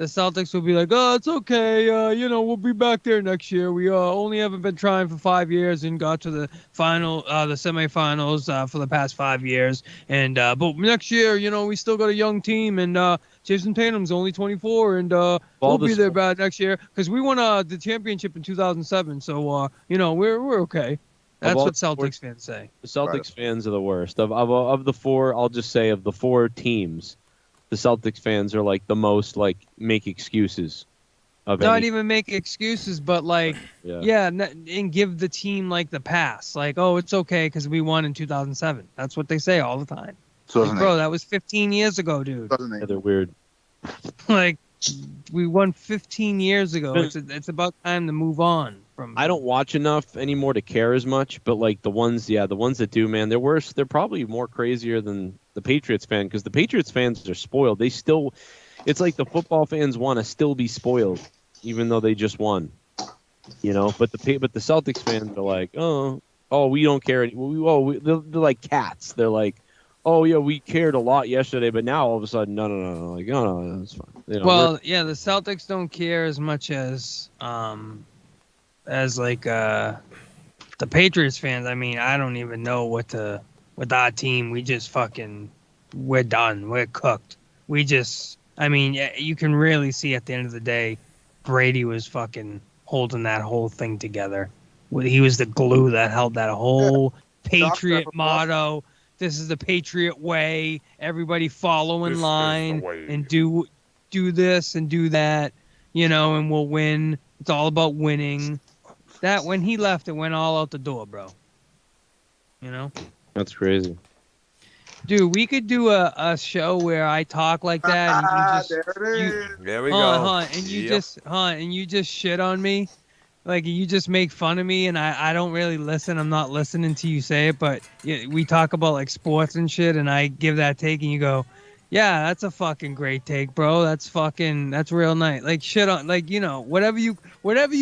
Celtics will be like, oh, it's okay. You know, we'll be back there next year. We only haven't been trying for 5 years and got to the the semifinals for the past 5 years. And but next year, you know, we still got a young team, and Jason Tatum's only 24, and we'll be there bad next year because we won the championship in 2007. So you know, we're okay. That's all what the four- Celtics fans say. The Celtics fans are the worst. Of the four, I'll just say of the four teams, the Celtics fans are like the most like make excuses. Not even make excuses, but like, Yeah. and give the team like the pass. Like, oh, it's okay because we won in 2007. That's what they say all the time. Like, bro, that was 15 years ago, dude. Yeah, they're weird. Like, we won 15 years ago. It's about time to move on from. I don't watch enough anymore to care as much, but like the ones that do, man, they're worse. They're probably more crazier than the Patriots fan because the Patriots fans are spoiled. It's like the football fans want to still be spoiled, even though they just won. You know, but the Celtics fans are like, oh, we don't care. They're like cats. They're like, oh yeah, we cared a lot yesterday, but now all of a sudden, no, like, no, that's fine. You know, well, yeah, the Celtics don't care as much as like the Patriots fans. I mean, I don't even know with our team. We just we're done. We're cooked. I mean, you can really see at the end of the day, Brady was fucking holding that whole thing together. He was the glue that held that whole Patriot motto. This is the Patriot way. Everybody follow in line and do this and do that, you know, and we'll win. It's all about winning. That when he left, it went all out the door, bro. You know? That's crazy. Dude, we could do a show where I talk like that, and there we go. And you just shit on me, like you just make fun of me, and I don't really listen. I'm not listening to you say it, but we talk about like sports and shit, and I give that take, and you go, yeah, that's a fucking great take, bro. That's real nice. Like shit on, like, you know, whatever you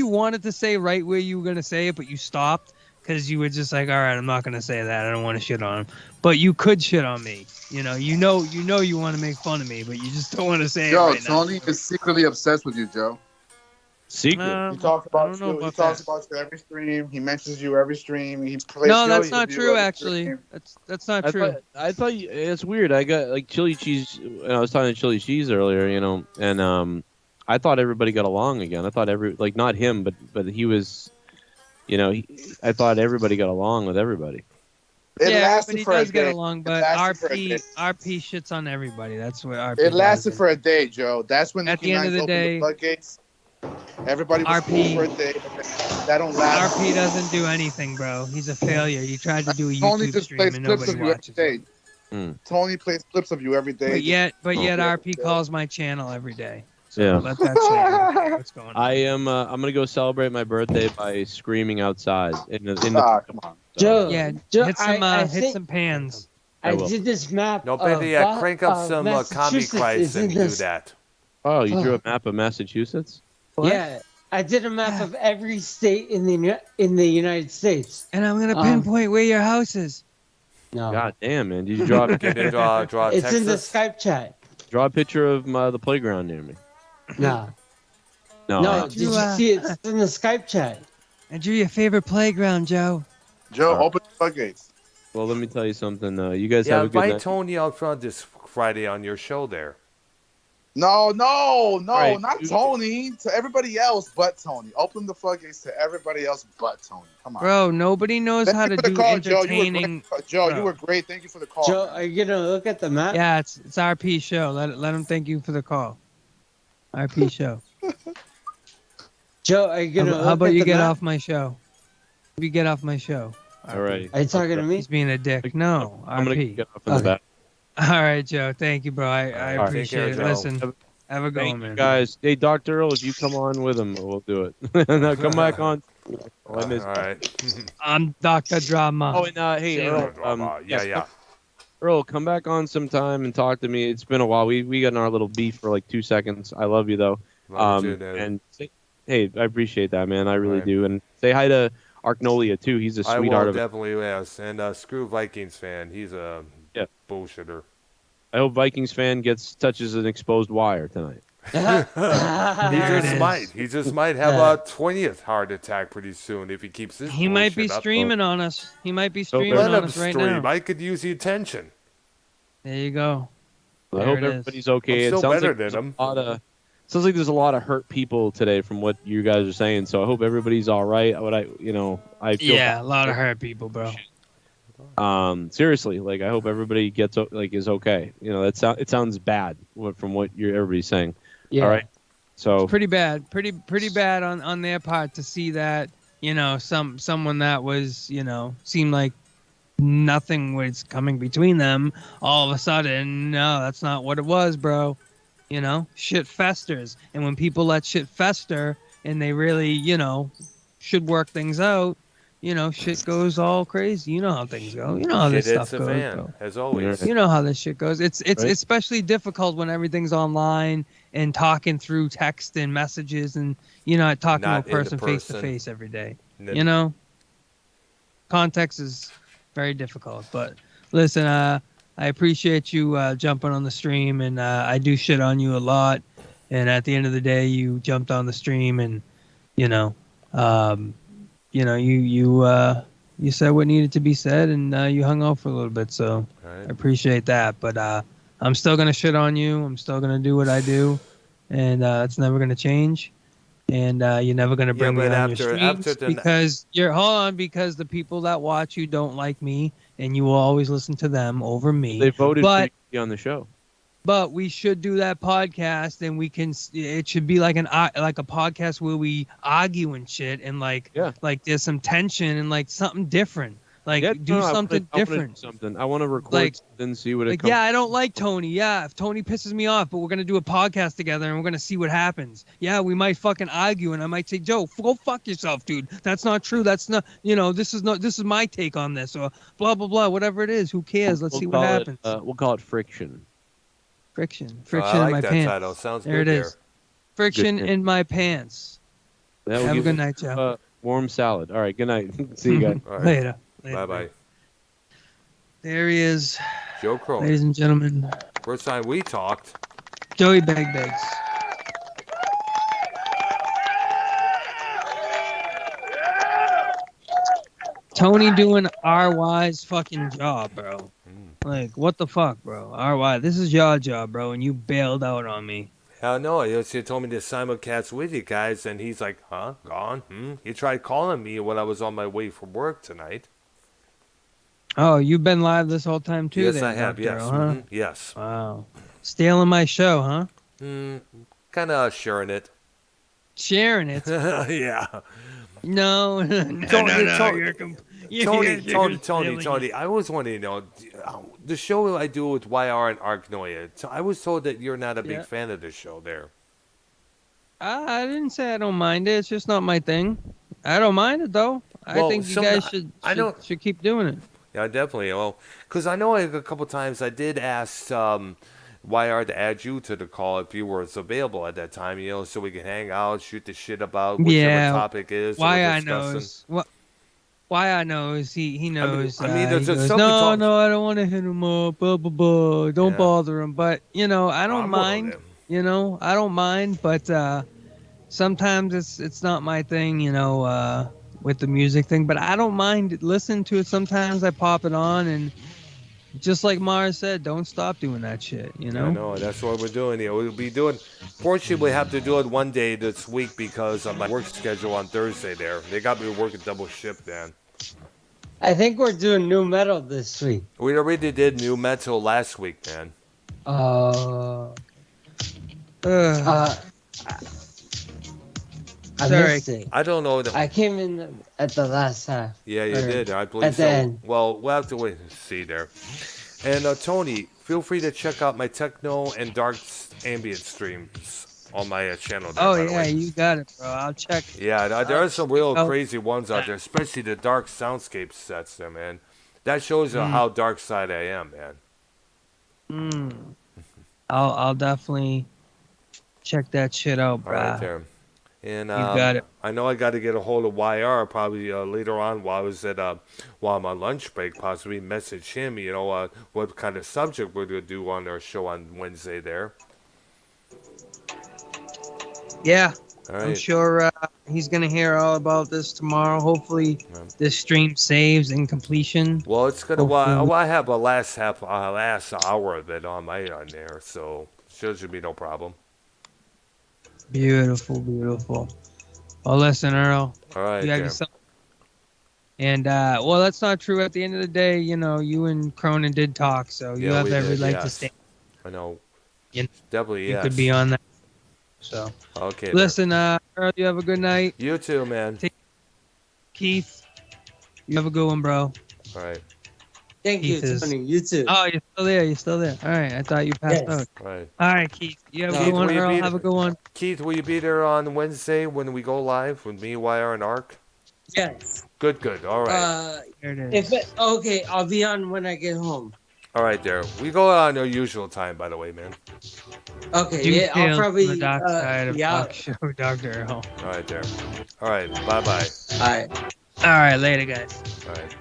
wanted to say right where you were gonna say it, but you stopped. Because you were just like, all right, I'm not gonna say that. I don't want to shit on him. But you could shit on me. You know you want to make fun of me, but you just don't want to say it right now. Tony is secretly obsessed with you, Joe. Secret. He talks about you. He talks about you every stream. He mentions you every stream. He plays. No, that's not true. Actually, that's not true. I thought it's weird. I got like chili cheese. I was talking to chili cheese earlier, you know, and I thought everybody got along again. I thought not him, but he was. You know, I thought everybody got along with everybody. Everybody does get along, but RP shits on everybody. That's what RP. It lasted for a day, Joe. That's when at the end of the day, the floodgates. Everybody was RP cool for a day. That don't last. RP doesn't do anything, bro. He's a failure. You tried to do a YouTube stream and nobody watches it. Tony plays clips of you every day. But yet RP calls my channel every day. So yeah. Let that change. What's going on? I'm gonna go celebrate my birthday by screaming outside in the come on. Joe, hit some pans. I did this map. No, baby, crank up some combi price and do that. Oh, you drew a map of Massachusetts? What? Yeah, I did a map of every state in the United States. And I'm gonna pinpoint where your house is. No. God damn, man! Did you draw? draw it's Texas? in the Skype chat. Draw a picture of the playground near me. No. Did you see it? It's in the Skype chat. I drew your favorite playground, Joe. Joe, open the floodgates. Well, let me tell you something. You guys have a good night. Invite Tony out front this Friday on your show there. No, right, not Tony. To everybody else but Tony. Open the floodgates to everybody else but Tony. Come on. Bro, nobody knows how to do entertaining. Joe, you were great. Thank you for the call. Joe, are you going to look at the map? Yeah, it's RP show. Let him thank you for the call. RP show. Joe, are you going to How about you get off my show? You get off my show. All right. Are you talking to me? He's being a dick. No, I'm going to get off in the back. All right, Joe. Thank you, bro. I appreciate it. Joe. Listen, have a go, man. Guys, hey, Dr. Earl, if you come on with him, we'll do it. No, come back on. All right. I'm Dr. Drama. Oh, and hey, Earl. Yeah. Earl, come back on sometime and talk to me. It's been a while. We got in our little beef for like 2 seconds. I love you, though. Hey, I appreciate that, man. I really do. And say hi to Arknolia, too. He's a sweetheart. I will definitely, yes. And screw Vikings fan. He's a bullshitter. I hope Vikings fan touches an exposed wire tonight. He just might have a 20th heart attack pretty soon if he keeps this. He might be streaming on us. He might be streaming on us right now. I could use the attention. There you go. I hope everybody's okay. I'm still better than him. sounds like there's a lot of hurt people today from what you guys are saying. So I hope everybody's all right. I feel Yeah, a lot of hurt people, bro. Seriously, like I hope everybody is okay. It sounds bad from what everybody's saying. Yeah. All right. So Pretty bad, pretty bad on their part to see that, someone that was, seemed like nothing was coming between them. All of a sudden, no, that's not what it was, bro. Shit festers, and when people let shit fester and they really, should work things out, shit goes all crazy. You know how things go. You know how this stuff goes, bro. As always. You know how this shit goes. It's Right. especially difficult when everything's online and talking through text and messages, and talking Not to a in the person face to person. face every day. No. Context is very difficult. But listen, I appreciate you jumping on the stream, and I do shit on you a lot. And at the end of the day, you jumped on the stream, and you said what needed to be said, and you hung out for a little bit. So Right. I appreciate that. But I'm still gonna shit on you. I'm still gonna do what I do, and it's never gonna change. And you're never gonna bring me but on after- your streams after the- because because the people that watch you don't like me, and you will always listen to them over me. they voted for you but to be on the show. but we should do that podcast, and we can. It should be like a podcast where we argue and shit, and like there's some tension and like something different. Like do something different. I want to record Like- something, see what it Like, comes. yeah, I don't like Tony. Yeah, if Tony pisses me off, but we're gonna do a podcast together and we're gonna see what happens. Yeah, we might fucking argue, and I might say, Joe, go fuck yourself, dude. That's not true. That's not. This is my take on this, or blah blah blah. Whatever it is, who cares? Let's see what happens. We'll call it friction. Friction I in like my that pants. title. Sounds There good it is. Friction Good. in my pants. That will Have a give good us, night, Joe. warm salad. All right. Good night. See you guys. All right. Later. Bye-bye. There he is, Joe Cronin. ladies and gentlemen. First time we talked. Joey Bagbags. Tony doing RY's fucking job, bro. Like, what the fuck, bro? RY, this is your job, bro, and you bailed out on me. Hell no, he told me to simulcast with you guys, and he's like, huh? Gone? He tried calling me when I was on my way from work tonight. Oh, you've been live this whole time, too? Yes, then, I have, Dr. yes. Earl, huh? Yes. Wow. Stealing my show, huh? Kind of sharing it. Sharing it? Yeah. No, Tony, I was wondering, the show I do with YR and Arknoia, I was told that you're not a big fan of the show there. I didn't say I don't mind it. It's just not my thing. I don't mind it, though. I think you guys should keep doing it. Yeah, definitely. Well, because I know a couple times I did ask YR to add you to the call if you were available at that time, so we can hang out, shoot the shit about whichever topic is. Why I knows. Why I knows he knows. there's he goes, some no, talk- I don't want to hit him up. Blah blah blah. Don't bother him. But I don't mind. I don't mind. But sometimes it's not my thing. With the music thing. But I don't mind listening to it. Sometimes I pop it on, and just like Mars said, don't stop doing that shit. I know, that's what we're doing here. We'll be doing. Fortunately, we have to do it one day this week because of my work schedule on Thursday. There, they got me working double shift, man. I think we're doing new metal this week. We already did new metal last week, man. I missed it. I don't know. I came in at the last half. Yeah, you did. I believe at so. the end. Well, we'll have to wait and see there. And Tony, feel free to check out my techno and dark ambient streams on my channel. There, Oh by the yeah, way. you got it, bro. I'll check. Yeah, there are some real crazy ones out there, especially the dark soundscape sets there, man. That shows you how dark side I am, man. I'll definitely check that shit out, bro. All right, there. And You got it. I know I got to get a hold of YR probably later on while I'm on lunch break. Possibly message him. What kind of subject we're gonna do on our show on Wednesday there. Yeah, All right. I'm sure he's gonna hear all about this tomorrow. Hopefully, this stream saves in completion. Well, it's gonna. Well, I have a last hour of it on there, so should be no problem. Beautiful, beautiful. Well, listen, Earl. All right, You have there. yourself. And well, that's not true. At the end of the day, you know, you and Cronin did talk, so you Yeah, have we every did, right to yes. stay. I know. You, Definitely, you yes. could be on that. So Okay. there. listen, Earl, you have a good night. You too, man. Keith, you have a good one, bro. All right. Thank you, Keith is- Tony. You too. Oh, you're still there. You're still there. All right. I thought you passed Yes. out. All right. All right, Keith. You have a No. good one, will you Earl. be Have a good one. Keith, will you be there on Wednesday when we go live with me, YR, and Ark? Yes. Good, good. All right. There it is. Okay, I'll be on when I get home. All right, there. We go on our usual time, by the way, man. Okay, Do yeah, I'll tales probably from the dark side of yeah. talk show, Dr. Earl. All right, there. All right. Bye-bye. All right. All right, later, guys. All right.